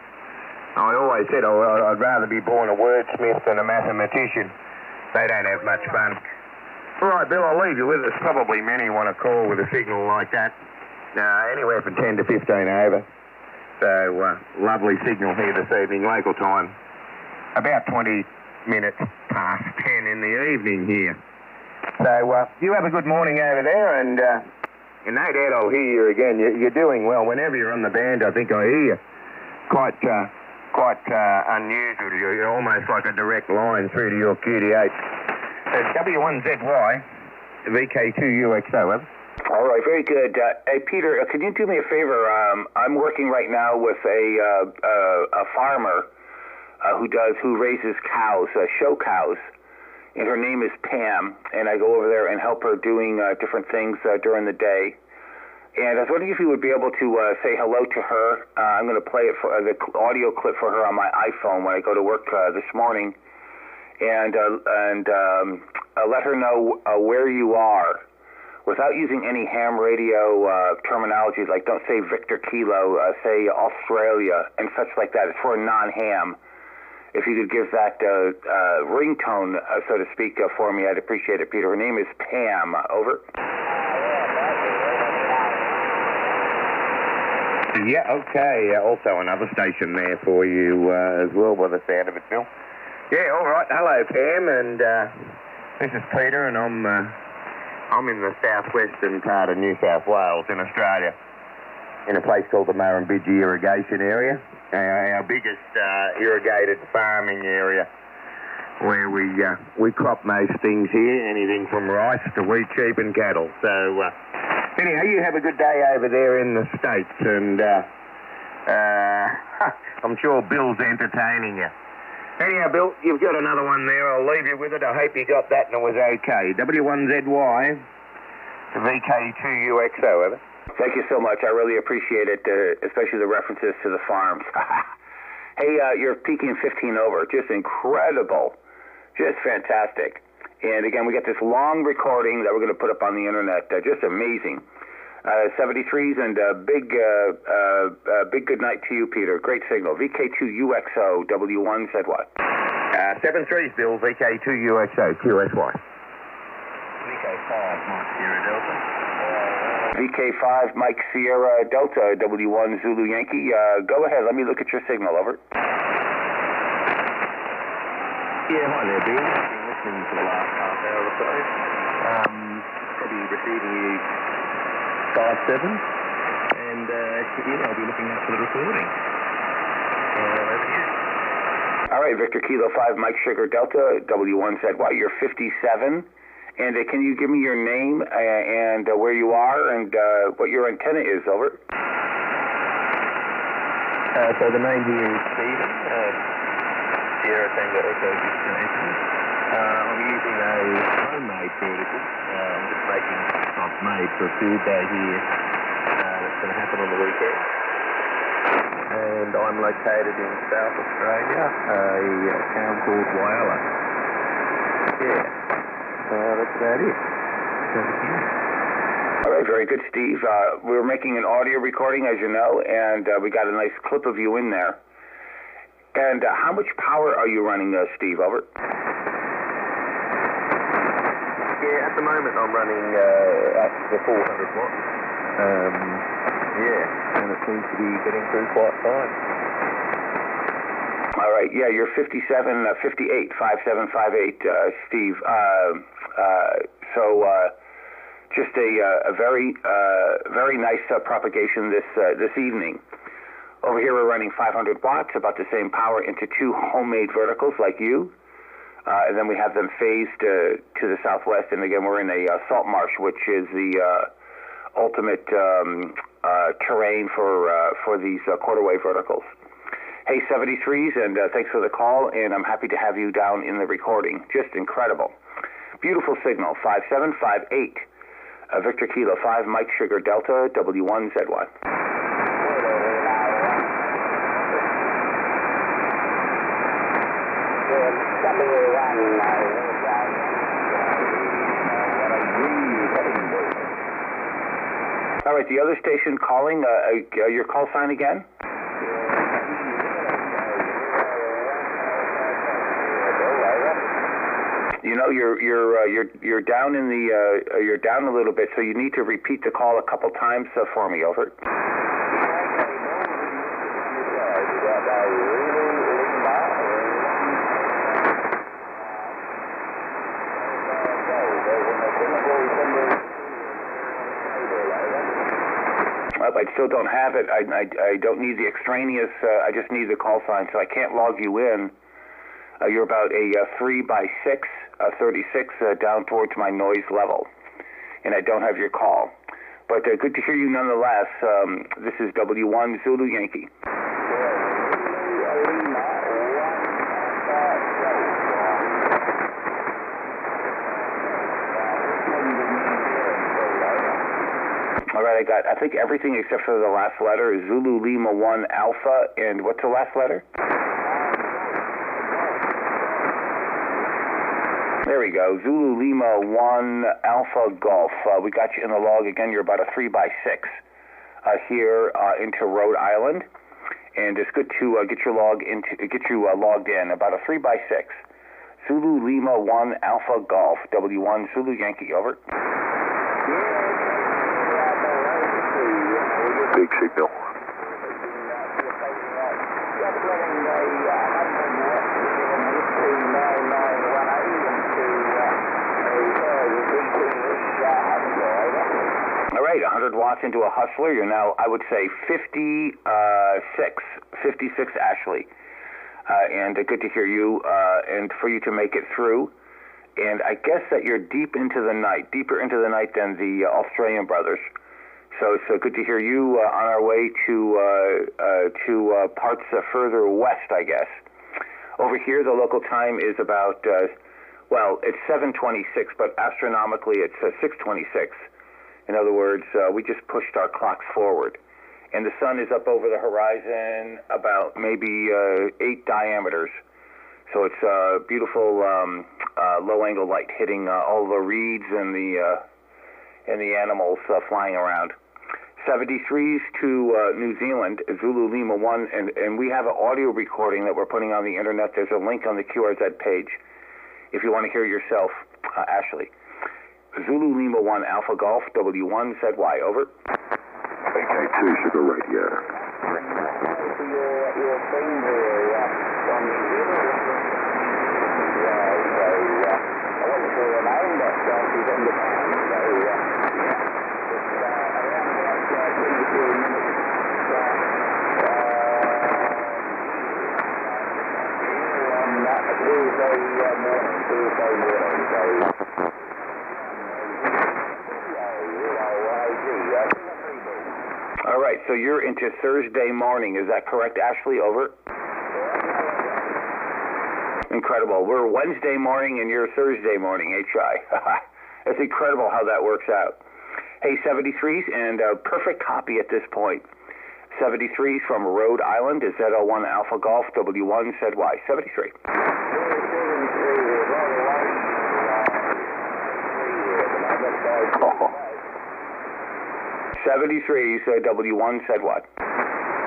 S6: always said I'd rather be born a wordsmith than a mathematician. They don't have much fun. All right, Bill, I'll leave you with it. There's probably many want to call with a signal like that. Anywhere from 10 to 15 over. So, lovely signal here this evening, local time. About 20 minutes past 10 in the evening here. So, you have a good morning over there, and no doubt I'll hear you again. You're doing well. Whenever you're on the band, I think I hear you. Quite unusual. You're almost like a direct line through to your QDH. W1ZY, VK2UXO, over.
S2: All right, very good. Hey, Peter, can you do me a favor? I'm working right now with a farmer who raises cows, show cows, and her name is Pam, and I go over there and help her doing different things during the day. And I was wondering if you would be able to say hello to her. I'm going to play it for the audio clip for her on my iPhone when I go to work this morning, and let her know where you are. Without using any ham radio terminology, like don't say Victor Kilo, say Australia, and such like that. It's for a non-ham. If you could give that ringtone, so to speak, for me, I'd appreciate it, Peter. Her name is Pam. Over.
S6: Yeah, okay. Also another station there for you as well, by the sound of it, Bill. Yeah, all right. Hello, Pam, and this is Peter, and I'm in the southwestern part of New South Wales in Australia, in a place called the Murrumbidgee Irrigation Area, our biggest irrigated farming area, where we crop most things here, anything from rice to wheat, sheep and cattle. So anyhow, you have a good day over there in the States, and I'm sure Bill's entertaining you. Anyhow, Bill, you've got another one there. I'll leave you with it. I hope you got that and it was okay. W1ZY, VK2UXO, over.
S2: Thank you so much. I really appreciate it, especially the references to the farms. Hey, you're peaking 15 over. Just incredible. Just fantastic. And again, we got this long recording that we're going to put up on the internet. Just amazing. 73s and big good night to you, Peter. Great signal. VK2UXO, W1 said what?
S6: 73s, Bill, VK2UXO, QSY.
S3: VK5, Mike Sierra Delta.
S2: VK5, Mike Sierra Delta, W1 Zulu Yankee. Go ahead, let me look at your signal, over.
S3: Yeah, hi there, Bill. I've been listening for the last half hour or so. Probably receiving you 5-7, and I'll be looking out for the recording. Over to you.
S2: All right, Victor Kilo 5, Mike Sugar Delta, W1 said what? You're 57. And can you give me your name and where you are and what your antenna is, over?
S3: So the name here is Stephen, Sierra Tango Echo Destination. I'm using a homemade vertical. I'm just making stuff made for a field day here that's going to happen on the weekend. And I'm located in South Australia, a town called Whyalla. Yeah. That's about it.
S2: All right, very good, Steve. We're making an audio recording, as you know, and we got a nice clip of you in there. And how much power are you running, Steve, over?
S3: Yeah, at the moment I'm running up to 400 watts. And it seems to be getting through quite fine.
S2: All right, yeah, you're 57, 58, 5758, Steve. Just a very nice propagation this evening. Over here we're running 500 watts, about the same power, into two homemade verticals like you. And then we have them phased to the southwest, and again we're in a salt marsh, which is the ultimate terrain for these quarter-wave verticals. Hey, 73s, and thanks for the call, and I'm happy to have you down in the recording. Just incredible. Beautiful signal, 5758. Victor Kilo 5, Mike Sugar Delta, W1 Z1. All right, the other station calling, your call sign again? You know, you're down in the you're down a little bit, so you need to repeat the call a couple times for me, over. I still don't have it. I don't need the extraneous. I just need the call sign, so I can't log you in. You're about a 3x6, 36 down towards my noise level, and I don't have your call. But good to hear you nonetheless. This is W1 Zulu Yankee. All right, I think everything except for the last letter is Zulu Lima 1 Alpha, and what's the last letter? There we go, Zulu Lima 1 Alpha Golf. We got you in the log again. You're about a 3x6 here into Rhode Island, and it's good to get you logged in. About a 3x6. Zulu Lima 1 Alpha Golf, W1 Zulu Yankee, over.
S5: Big signal.
S2: All right, 100 watts into a Hustler. You're now, I would say, 56 Ashley. And good to hear you, and for you to make it through. And I guess that you're deeper into the night than the Australian brothers. So it's good to hear you on our way to parts further west, I guess. Over here, the local time is about, it's 7:26, but astronomically it's 6:26 In other words, we just pushed our clocks forward. And the sun is up over the horizon about maybe 8 diameters. So it's beautiful low-angle light hitting all the reeds and the animals flying around. 73s to New Zealand, Zulu Lima 1, and we have an audio recording that we're putting on the internet. There's a link on the QRZ page if you want to hear yourself, Ashley. Zulu Lima 1, Alpha Golf, W1, ZY, over.
S8: AK2, Sugar Radio.
S2: All right, so you're into Thursday morning. Is that correct, Ashley? Over. Incredible. We're Wednesday morning and you're Thursday morning, HI. It's incredible how that works out. Hey, 73s, and a perfect copy at this point. 73s from Rhode Island is ZL1 Alpha Golf, W1 ZY. 73. 73s, W1 said what?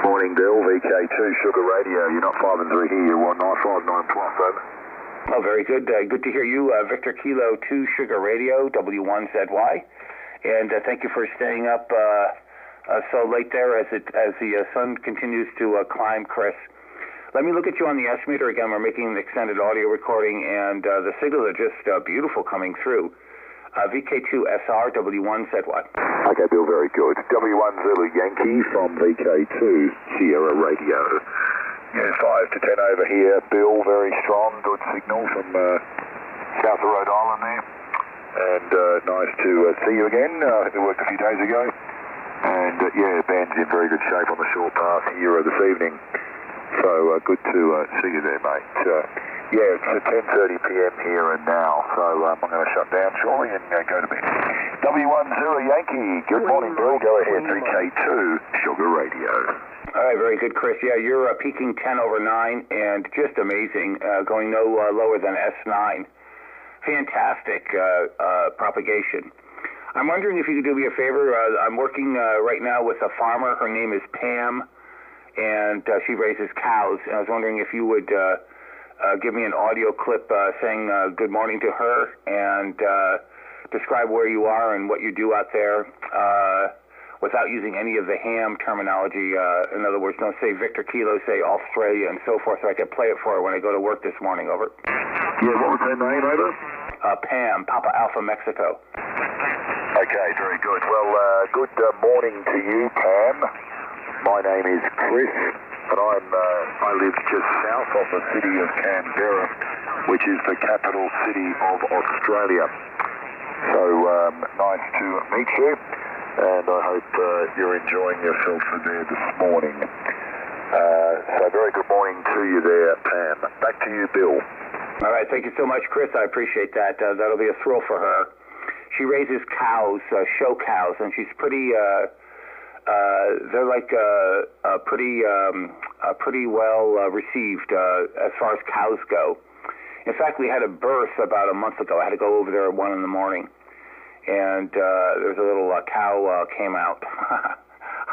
S8: Morning, Bill. VK2 Sugar Radio. You're not 5 and 3 here. You're 1959 plus, over.
S2: Oh, very good. Good to hear you, Victor Kilo 2 Sugar Radio, W1 ZY. And thank you for staying up so late there as the sun continues to climb, Chris. Let me look at you on the estimator again. We're making an extended audio recording, and the signals are just beautiful coming through. VK2SR, W1 said what?
S8: Okay, Bill, very good. W1 Zulu Yankee from VK2 Sierra Radio. Yeah, 5 to 10 over here. Bill, very strong, good signal from south of Rhode Island there. And nice to see you again. We worked a few days ago. And yeah, band's in very good shape on the short path here this evening. So good to see you there, mate. Yeah, it's 10:30 p.m. here and now, so I'm going to shut down shortly and go to bed. W1 Zero Yankee, good morning, Bill. Go ahead, VK2 Sugar Radio.
S2: All right, very good, Chris. Yeah, you're peaking 10 over 9 and just amazing, going no lower than S9. Fantastic propagation. I'm wondering if you could do me a favor. I'm working right now with a farmer. Her name is Pam, and she raises cows. And I was wondering if you would give me an audio clip saying good morning to her and describe where you are and what you do out there without using any of the ham terminology. In other words, don't say Victor Kilo, say Australia and so forth, so I can play it for her when I go to work this morning. Over.
S8: Yeah, what was her name, over?
S2: Pam, Papa Alpha Mexico.
S8: Okay, very good. Well, good morning to you, Pam. My name is Chris, and I live just south of the city of Canberra, which is the capital city of Australia. So nice to meet you, and I hope you're enjoying yourself there this morning. So very good morning to you there, Pam. Back to you, Bill.
S2: All right, thank you so much, Chris. I appreciate that. That'll be a thrill for her. She raises cows, show cows, and she's pretty. They're like pretty well received as far as cows go. In fact, we had a birth about a month ago. I had to go over there at 1 in the morning, and there's a little cow came out.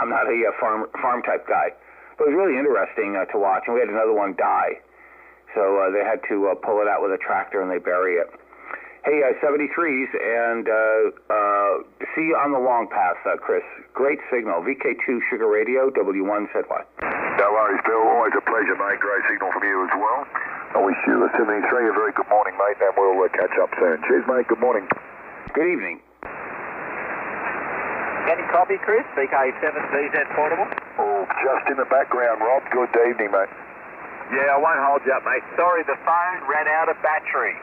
S2: I'm not a farm type guy, but it was really interesting to watch. And we had another one die, so they had to pull it out with a tractor and they bury it. Hey, 73s, and see you on the long path, Chris. Great signal. VK2 Sugar Radio, W1 said what?
S8: No worries, Bill. Always a pleasure, mate. Great signal from you as well. I wish you a 73 a very good morning, mate, and we'll catch up soon. Cheers, mate. Good morning.
S2: Good evening.
S3: Any copy, Chris? VK7BZ portable?
S8: Oh, just in the background, Rob. Good evening, mate.
S3: Yeah, I won't hold you up, mate. Sorry, the phone ran out of battery.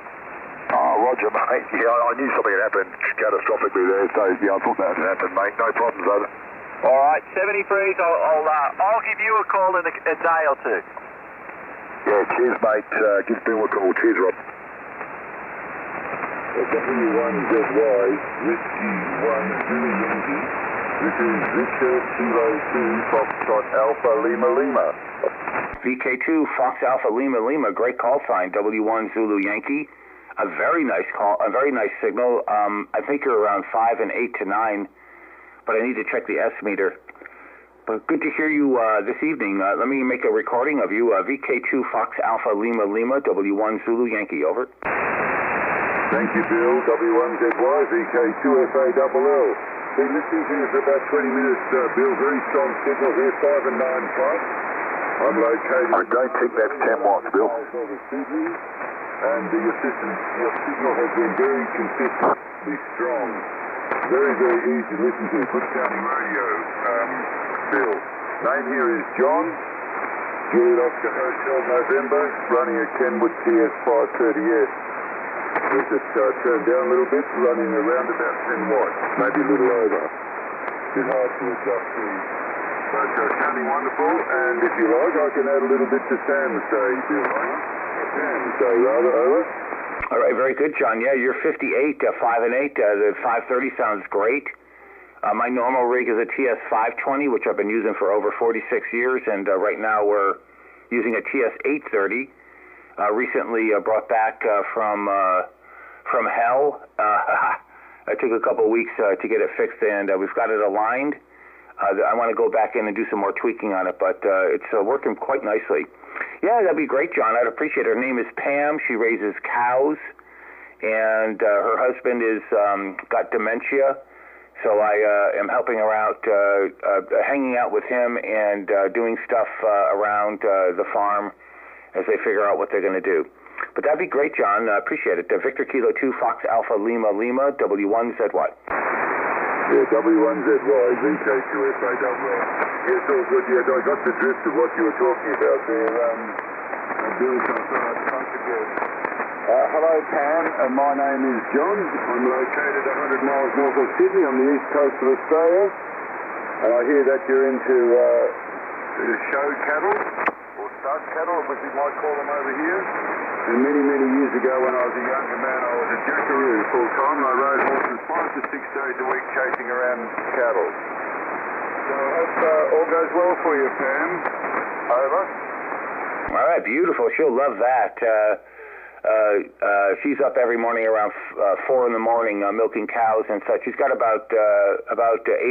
S8: Oh, Roger, mate. Yeah, I knew something had happened catastrophically there, so yeah, I thought that had happened, mate. No problems, over.
S3: All right, 73s. I'll give you a call in a day or two.
S8: Yeah, cheers, mate. Give Bill a call. Cheers, Rob. W1ZY, Whiskey 1 Zulu Yankee. This is Victor Kilo 2 Foxtrot Alpha Lima Lima.
S2: VK2 Fox Alpha Lima Lima, great call sign, W1 Zulu Yankee. A very nice call, a very nice signal. I think you're around 5 and 8 to 9, but I need to check the S meter. But good to hear you this evening. Let me make a recording of you. VK2 Fox Alpha Lima Lima, W1 Zulu Yankee, over.
S8: Thank you, Bill. W1ZY, VK2FALL. Been listening to you for about 20 minutes, Bill. Very strong signal here, 5 and 9 plus. I'm located. I don't think that's 10 watts, Bill. And your signal has been very consistently strong. Very, very easy to listen to. Good sounding radio, Bill. Name here is John. Juliet Oscar Hotel November, running a Kenwood TS 530S. We'll just turn down a little bit, running around about 10 watts, maybe a little over. Bit hard to adjust the. But sounding wonderful, and if you like, I can add a little bit to Sam's day, Bill. Sam's day, rather, over.
S2: All right, very good, John. Yeah, you're 58, 5 and 8. The 530 sounds great. My normal rig is a TS 520, which I've been using for over 46 years, and right now we're using a TS 830. Recently brought back from hell. It took a couple of weeks to get it fixed, and we've got it aligned. I want to go back in and do some more tweaking on it, but it's working quite nicely. Yeah, that'd be great, John. I'd appreciate it. Her name is Pam. She raises cows, and her husband is got dementia, so I am helping her out, hanging out with him and doing stuff around the farm as they figure out what they're going to do. But that'd be great, John. I appreciate it. Victor Kilo 2 Fox Alpha Lima Lima, W1ZY.
S8: Yeah, W1ZY, VK2FALL. Yes, all good. Yeah, I got the drift of what you were talking about there, Bill, so I thought I'd try to get. Hello, Pam. My name is John. I'm located 100 miles north of Sydney on the east coast of Australia. And I hear that you're into show cattle, or stud cattle, as we might call them over here. And many, many years ago when I was a younger man, I was a jackaroo full-time, and I rode horses 5 to 6 days a week chasing around cattle. So I hope all goes well for you, Pam. Over.
S2: All right, beautiful. She'll love that. She's up every morning around 4 in the morning milking cows and such. She's got about 8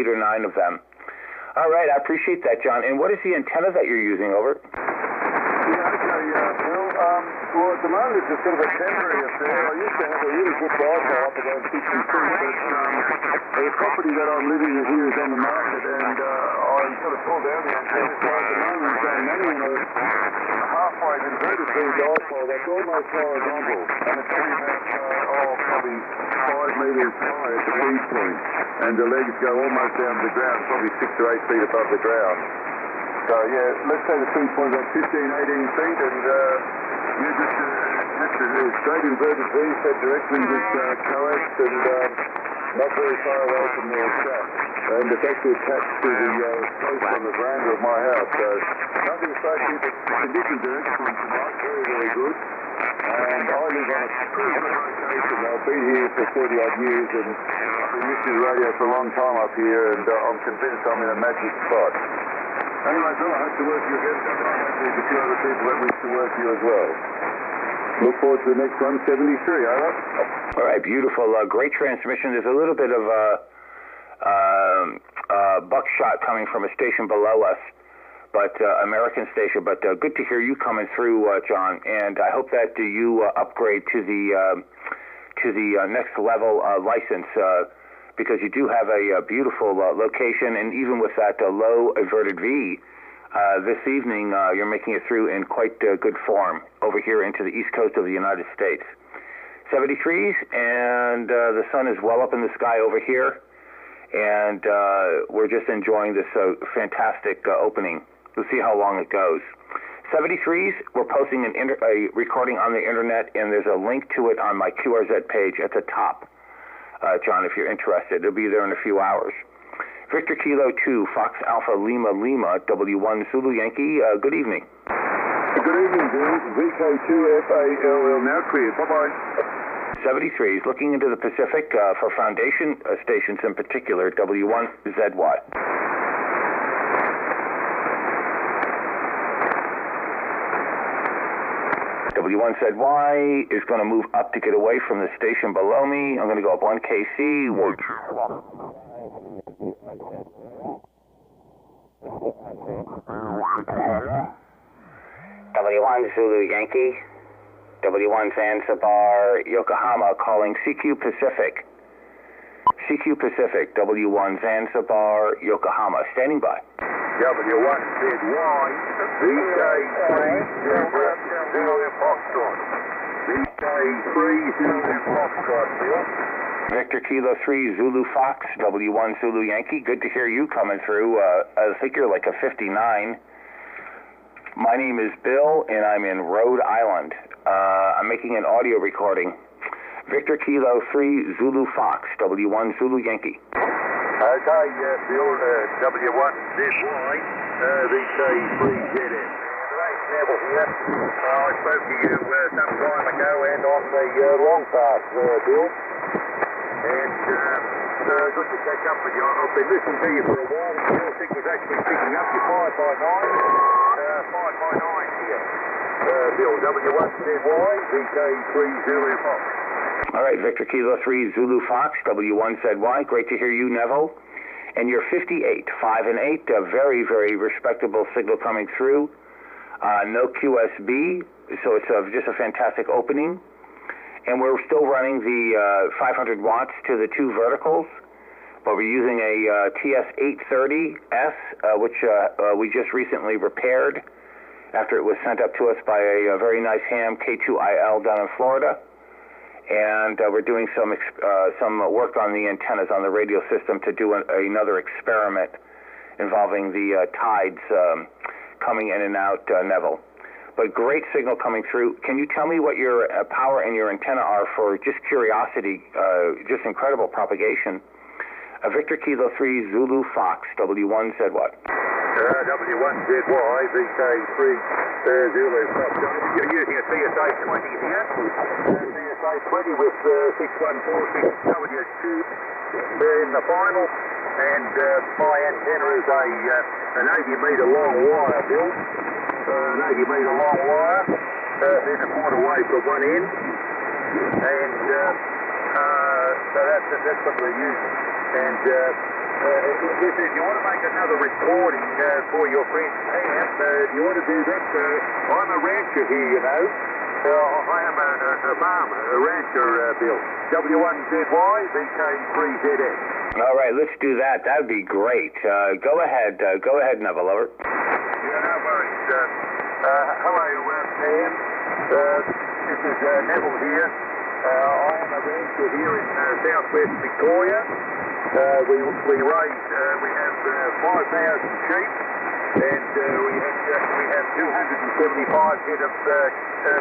S2: or 9 of them. All right, I appreciate that, John. And what is the antenna that you're using, over?
S8: Yeah, okay, Bill. Well, at the moment it's just sort of a temporary affair. I used to have a really good Wi-Fi up around 60 feet, but the property that I'm living in here is on the market, and I sort of pulled down the antenna. So at the moment I'm running a half-wave inverted beam dipole that's almost horizontal, and it's only about, probably 5 metres high at the feed point, and the legs go almost down to the ground, probably 6 to 8 feet above the ground. So yeah, let's say the feed point is about 15, 18 feet, and you're just a straight inverted V fed directly with coax, and not very far away from the shaft. And it's actually attached to the post on the veranda of my house. So nothing to say to you, but the conditions are excellent tonight, very, very good. And I live on a pretty good location. I've been here for 30 odd years, and I've been listening to radio for a long time up here, and I'm convinced I'm in a magic spot. Anyway, Bill, I hope to work you again sometime. There's a few other people that wish to work you as well. Look forward to the next one, 73, over.
S2: All right, beautiful. Great transmission. There's a little bit of buckshot coming from a station below us, but American station. But good to hear you coming through, John. And I hope that you upgrade to the next level license. Because you do have a beautiful location, and even with that low averted V, this evening you're making it through in quite good form over here into the east coast of the United States. 73s, and the sun is well up in the sky over here, and we're just enjoying this fantastic opening. We'll see how long it goes. 73s, we're posting a recording on the internet, and there's a link to it on my QRZ page at the top. John, if you're interested. It'll be there in a few hours. Victor Kilo 2, Fox Alpha Lima Lima, W1 Zulu Yankee, good evening.
S8: Good evening, Bill. VK2FALL now clear. Bye-bye.
S2: 73 is looking into the Pacific for foundation stations in particular, W1ZY. W1ZY is going to move up to get away from the station below me. I'm going to go up 1 KC. W1 Zulu Yankee. W1 Zanzibar, Yokohama, calling CQ Pacific. CQ Pacific, W1 Zanzibar, Yokohama, standing by.
S8: W1ZY, VK3 Zulu Foxtrot. VK3 Zulu Foxtrot, Bill.
S2: Victor Kilo 3 Zulu Fox, W1 Zulu Yankee. Good to hear you coming through. I think you're like a 59. My name is Bill, and I'm in Rhode Island. I'm making an audio recording. Victor Kilo 3 Zulu Fox, W1 Zulu Yankee.
S8: Okay, Bill, W1ZY, VK3ZS. Neville here. I spoke to you some time ago and on the long pass, Bill. And good to catch up with you. I've been listening to you for a while. Your signal's actually picking up. You're 5x9. 5x9 here. Bill, W1ZY, VK3 Zulu Fox.
S2: All right, Victor Kilo 3 Zulu Fox, W1ZY. Great to hear you, Neville. And you're 58, 5 and 8. A very, very respectable signal coming through. No QSB, so it's just a fantastic opening. And we're still running the 500 watts to the 2 verticals, but we're using a TS830S, which we just recently repaired after it was sent up to us by a very nice ham K2IL down in Florida. And we're doing some work on the antennas on the radio system to do another experiment involving the tides coming in and out, Neville. But great signal coming through. Can you tell me what your power and your antenna are for just curiosity, just incredible propagation? Victor Kilo 3 Zulu Fox, W1ZY.
S8: W1ZY, VK3 Zulu Fox. You're using a CSA-20 here. CSA-20 with 6146 W2 in the final. And my antenna is an 80-metre long wire, Bill. An 80-metre long wire, then a point away from one end. And so that's what we're using. And if you want to make another recording for your friend Pam, you want to do that. I'm a rancher here, you know. I am a farmer, a rancher, Bill. W1ZY, VK3ZS.
S2: All right, let's do that. That would be great. Go ahead, Neville. Over.
S8: Yeah, no worries. Hello, Pam. This is Neville here. I am a rancher here in southwest Victoria. We raise, we have 5,000 sheep, and we have 275 head of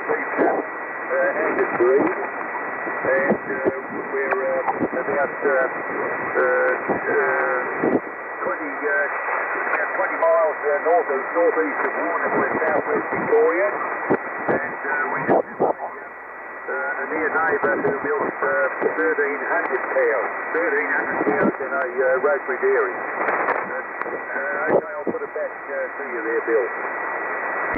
S8: beef cattle and a breed, and we're about 20 miles northeast of Warrnambool, southwest Victoria, and we have a near neighbour who milks 1,300 cows in a roastery dairy. Okay, I'll put it back to you there, Bill.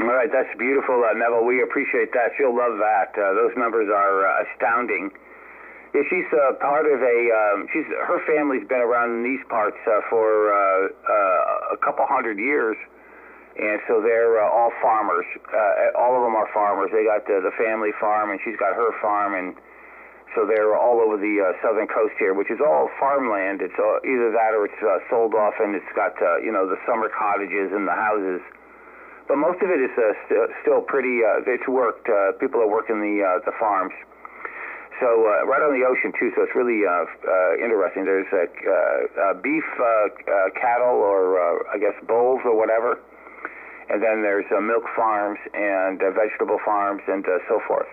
S2: All right, that's beautiful, Neville. We appreciate that. She'll love that. Those numbers are astounding. Yeah, she's part of her family's been around in these parts for a couple hundred years, and so they're all farmers. All of them are farmers. They got the family farm, and she's got her farm, and so they're all over the southern coast here, which is all farmland. It's either that or it's sold off, and it's got the summer cottages and the houses. But most of it is still pretty. It's worked. People are working the farms. So right on the ocean too. So it's really interesting. There's beef cattle, or I guess bulls or whatever, and then there's milk farms and vegetable farms and so forth.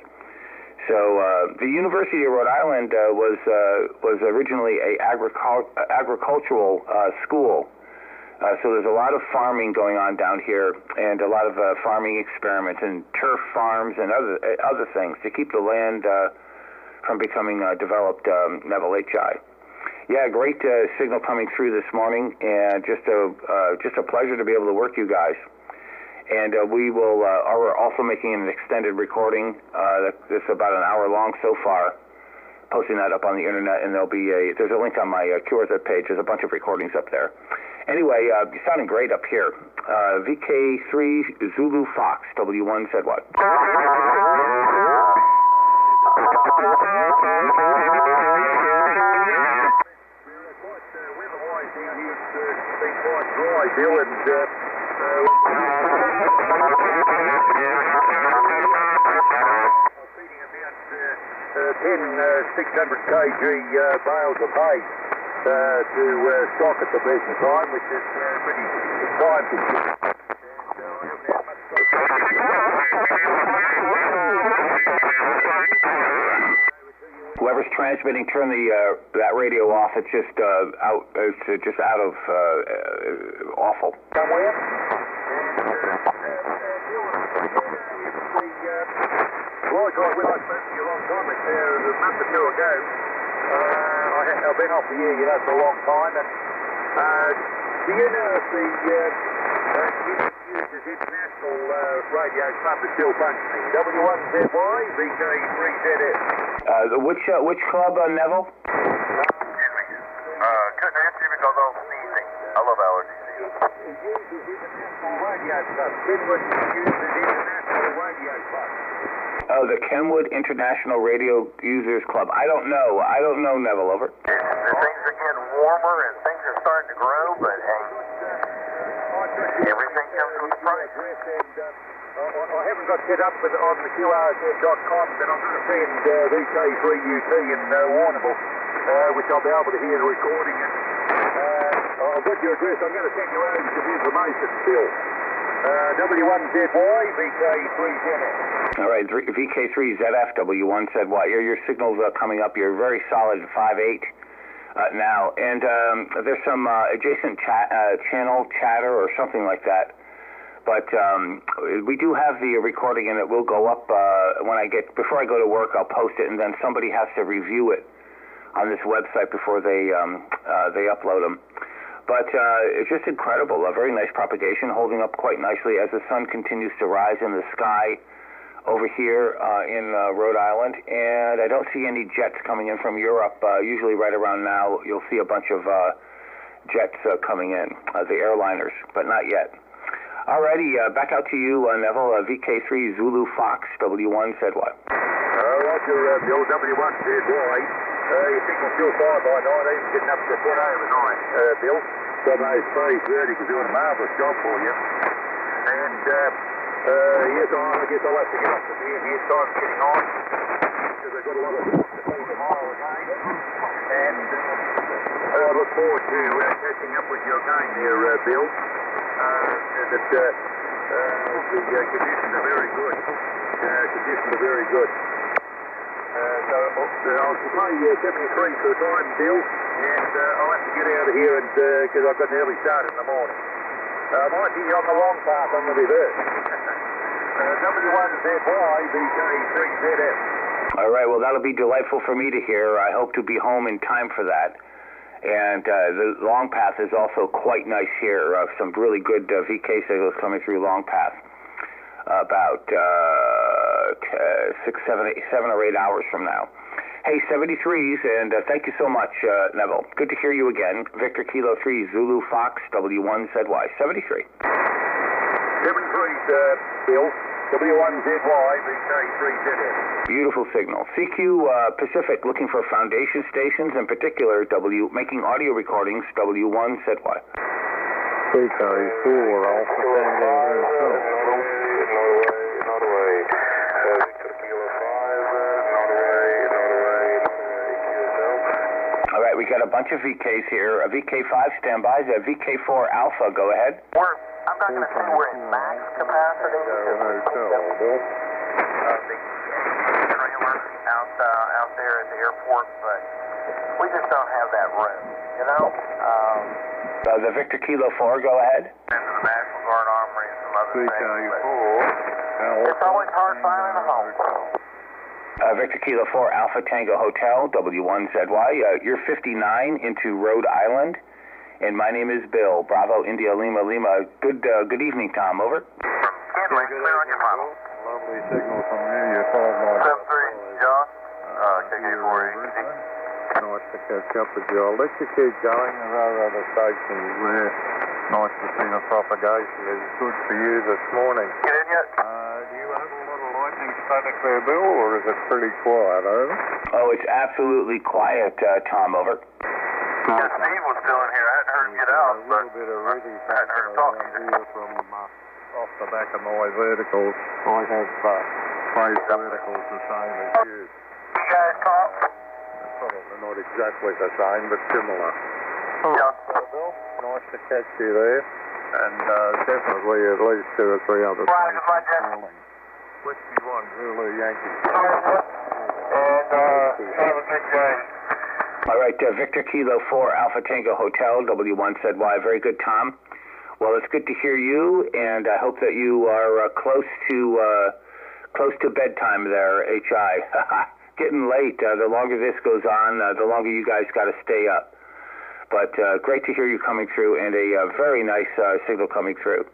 S2: So the University of Rhode Island was originally a agricultural school. So there's a lot of farming going on down here, and a lot of farming experiments and turf farms and other things to keep the land from becoming developed, Neville HI. Yeah, great signal coming through this morning, and just a pleasure to be able to work you guys. And we will are also making an extended recording that's about an hour long so far, posting that up on the internet, and there's a link on my QRZ page. There's a bunch of recordings up there. Anyway, you're sounding great up here. VK3 Zulu Fox, W1 said what?
S8: Dry, Bill, and feeding about 10 600 kg bales of hay to stock at the present time, which is pretty time-consuming.
S2: Whoever's transmitting, turn that radio off. It's just out. It's just out of awful.
S8: When I spoke to you a long time, a month or two ago, I've been off the air, you know, for a long time, and do you know if the uses international radio club is still functioning? W1ZY, VK3ZF.
S2: Which club, Neville?
S9: Excuse me. Couldn't answer you because I was sneezing. I love allergy season.
S8: It uses international radio club. Kenwood uses international radio club.
S2: Oh, the Kenwood International Radio Users Club. I don't know. Neville, over.
S9: Things are getting warmer and things are starting to grow, but hey, everything comes with a price.
S8: I haven't got set up on the QRZ.com, but I'm going to send VK3UT in Warrnambool, which I'll be able to hear the recording. And I've got your address. I'm going to send you over some information still. W1ZY, VK3ZF.
S2: All right, VK3ZF, W1 said what? Your signal's coming up. You're very solid at 5.8 now. And there's some adjacent channel chatter or something like that. But we do have the recording, and it will go up before I go to work. I'll post it, and then somebody has to review it on this website before they upload them. But it's just incredible. A very nice propagation, holding up quite nicely as the sun continues to rise in the sky over here in Rhode Island. And I don't see any jets coming in from Europe. Usually right around now you'll see a bunch of jets coming in, the airliners, but not yet. Alrighty, back out to you, Neville. VK3 Zulu Fox, W1 said what?
S8: Roger, Bill, W1ZY. Your signal's still 5 by 9, even getting up to 10 over 9, Bill. From those 3:30 is doing a marvellous job for you. And yes, I guess I'll have to get up to the end here. Time's getting on because I've got a lot of work to do tomorrow again. And I look forward to catching up with you again there, Bill. The conditions are very good. So I'll play 73 for the time, Bill, and I'll have to get out of here because I've got an early start in the morning. I might be on the wrong path on the reverse. W1ZY, VK3ZF.
S2: All right, well, that'll be delightful for me to hear. I hope to be home in time for that. And the long path is also quite nice here. Some really good VK signals coming through long path. About 7 or 8 hours from now. Hey, 73s, and thank you so much, Neville. Good to hear you again. Victor Kilo 3 Zulu Fox, W1 said why. 73.
S8: 73s, Bill. W1ZY, VK3ZF.
S2: Beautiful signal. CQ Pacific looking for foundation stations, in particular making audio recordings. W1 said why.
S3: VK4 Alpha
S2: All right, we got a bunch of VKs here. VK5 standby. VK4 Alpha, go ahead.
S9: I'm not going to say we're at max capacity because we the trailer out there at the airport, but we just don't have that room, you know?
S2: The Victor Kilo 4, go ahead.
S9: Into the National Guard Armory and some other things. It's always hard finding a home.
S2: Victor Kilo 4 Alpha Tango Hotel, W1ZY. You're 59 into Rhode Island, and my name is Bill. Bravo, India, Lima, Lima. Good evening, Tom. Over.
S9: Kinley, clear on your final.
S3: Lovely signal from you. You're 5 miles.
S9: 7-3, John. KK4 easy.
S3: Nice to catch up with you. I'll let you keep going. There are other stations there. Nice to see the propagation is good for you this morning.
S9: Get in yet?
S3: Do you have a lot of lightning static there, Bill, or is it pretty quiet, over?
S2: Oh, it's absolutely quiet, Tom. Over.
S9: Yeah, Steve was still in here. I hadn't heard him get out,
S3: A little bit of ready
S9: I hadn't heard him talk either.
S3: here from off the back of my verticals. I have phase verticals the same as you.
S9: You guys talk?
S3: Probably not exactly the same, but similar.
S9: Yeah.
S3: Bill, nice to catch you there, and definitely at least 2 or 3 other
S9: Right, my
S3: things. Whiskey 1, Zulu Yankee.
S9: And, have a good day.
S2: All right, Victor Kilo 4 Alpha Tango Hotel, W1ZY. Very good, Tom. Well, it's good to hear you, and I hope that you are close to bedtime there, HI. Getting late. The longer this goes on, the longer you guys got to stay up. But great to hear you coming through, and a very nice signal coming through.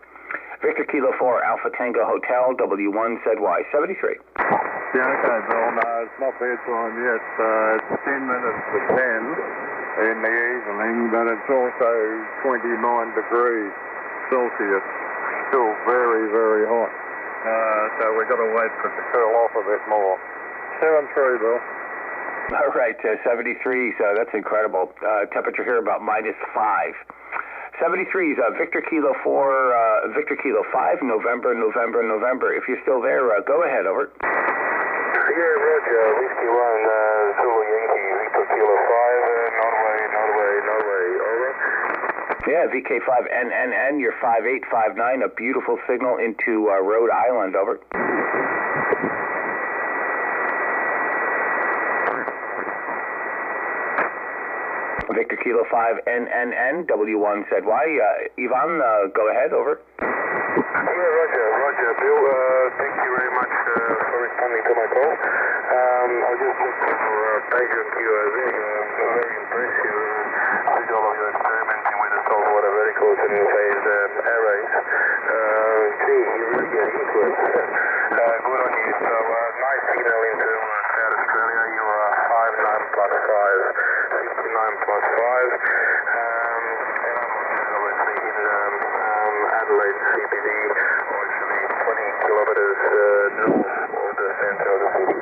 S2: Victor Kilo 4 Alpha Tango Hotel, W1ZY 73.
S3: Yeah, okay, Bill. No, it's not bedtime yet. It's 10 minutes to 10 in the evening, but it's also 29 degrees Celsius. Still very, very hot. So we've got to wait for it to cool off a bit more. 7-3, Bill.
S2: All right, 73, so that's incredible. Temperature here about -5. 73 is Victor Kilo 4, Victor Kilo 5, November. If you're still there, go ahead, over.
S8: Yeah, Roger. Whiskey 1, Zulu Yankee, Victor Kilo 5, Norway, over.
S2: Yeah, VK5NNN, you're 5859, a beautiful signal into Rhode Island, over. Victor Kilo 5 NNN, W1ZY. Ivan, go ahead, over.
S8: Yeah, Roger. Bill, thank you very much for responding to my call. I was just looking for Ambient QRZ. Very impressive with all of your experimenting with the saltwater verticals and phase arrays. Gee, you really get into it. Good on you. So, nice signal into South Australia. You are 59 plus 5. 59 plus 5, and I'm obviously in Adelaide CBD, or actually 20 kilometers north of the center of the city.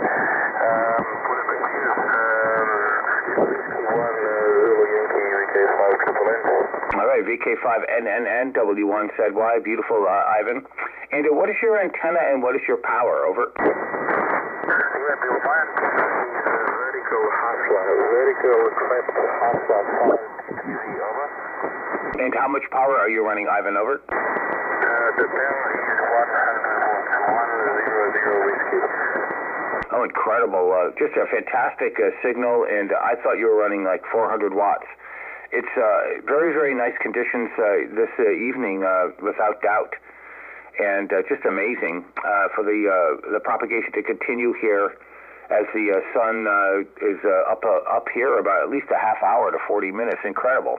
S8: Put it back to you. Whiskey 1, Zulu Yankee, VK5 Triple N.
S2: All right, VK5NNN, W1ZY, beautiful, Ivan. And what is your antenna and what is your power, over?
S8: Yeah, Bill, my antenna is vertical crept Hasla 5TPC, over.
S2: And how much power are you running, Ivan, over?
S8: The power is 100 volts, 100 whiskey.
S2: Oh, incredible. Just a fantastic signal, and I thought you were running like 400 watts. It's very, very nice conditions this evening, without doubt. And just amazing for the propagation to continue here as the sun is up here about at least a half hour to 40 minutes. Incredible.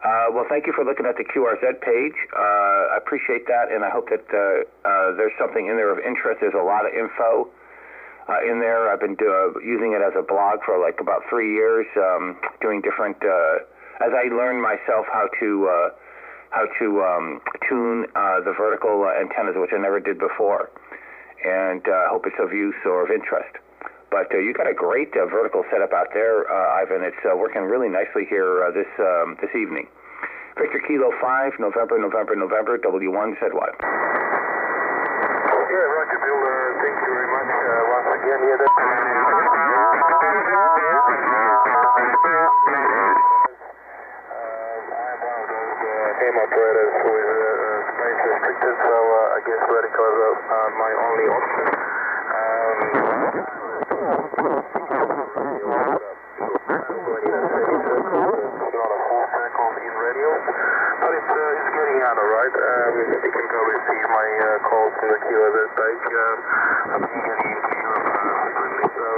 S2: Well, thank you for looking at the QRZ page. I appreciate that, and I hope that there's something in there of interest. There's a lot of info in there. I've been using it as a blog for like about 3 years, doing different, as I learned myself how to tune the vertical antennas, which I never did before, and I hope it's of use or of interest. But you got a great vertical setup out there, Ivan. It's working really nicely here this evening. Victor Kilo 5, November, W1ZY.
S8: Yeah, Roger, Bill. Thank you very much once again. Yeah, that's I'm one of those ham operators who is space restricted, so I guess vertical is my only option. You can probably see my calls to the QRZ page. I'm eagerly into your frequency, so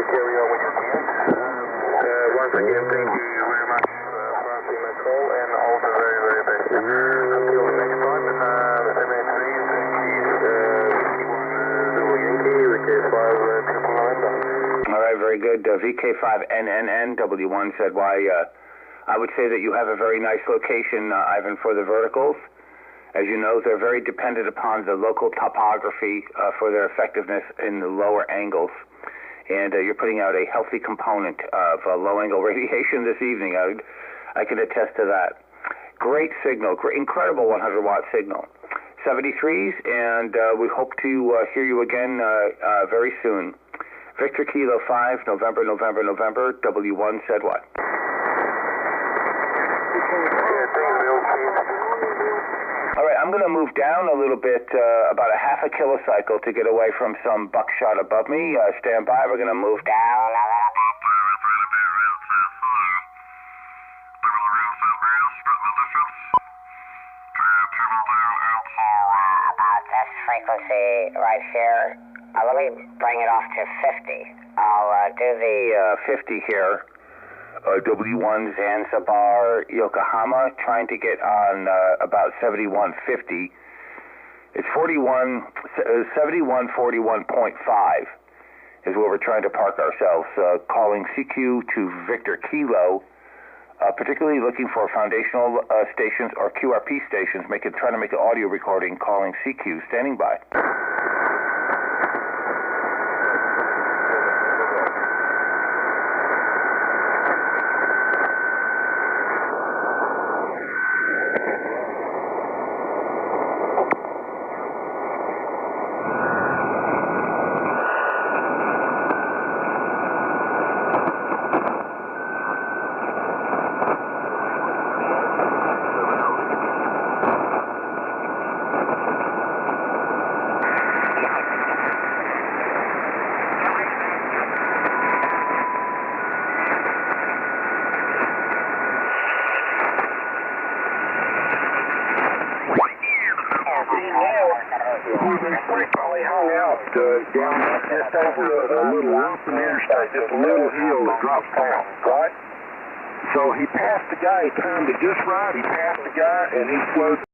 S9: carry on with your plans. Once again, thank you very much for answering my call, and all the very, very best. Until next time, and MN3 is Zulu Yankee, VK5 Triple November.
S2: All right, very good. VK5NNN, W1ZY. I would say that you have a very nice location, Ivan, for the verticals. As you know, they're very dependent upon the local topography for their effectiveness in the lower angles. And you're putting out a healthy component of low-angle radiation this evening. I can attest to that. Great signal, incredible 100-watt signal. 73s, and we hope to hear you again very soon. Victor Kilo 5, November, W1ZY. All right, I'm going to move down a little bit, about a half a kilocycle to get away from some buckshot above me. Stand by. We're going to move down.
S7: Test frequency right here. Let me bring it off to 50. I'll do the
S2: 50 here. W1 Zanzibar, Yokohama, trying to get on about 7150. It's 7141.5 is where we're trying to park ourselves. Calling CQ to Victor Kilo, particularly looking for foundational stations or QRP stations, trying to make an audio recording, calling CQ. Standing by.
S8: Just over a little open interstate, just a little hill that drops down, right? So he passed the guy, he timed it just right, he passed the guy, and he slowed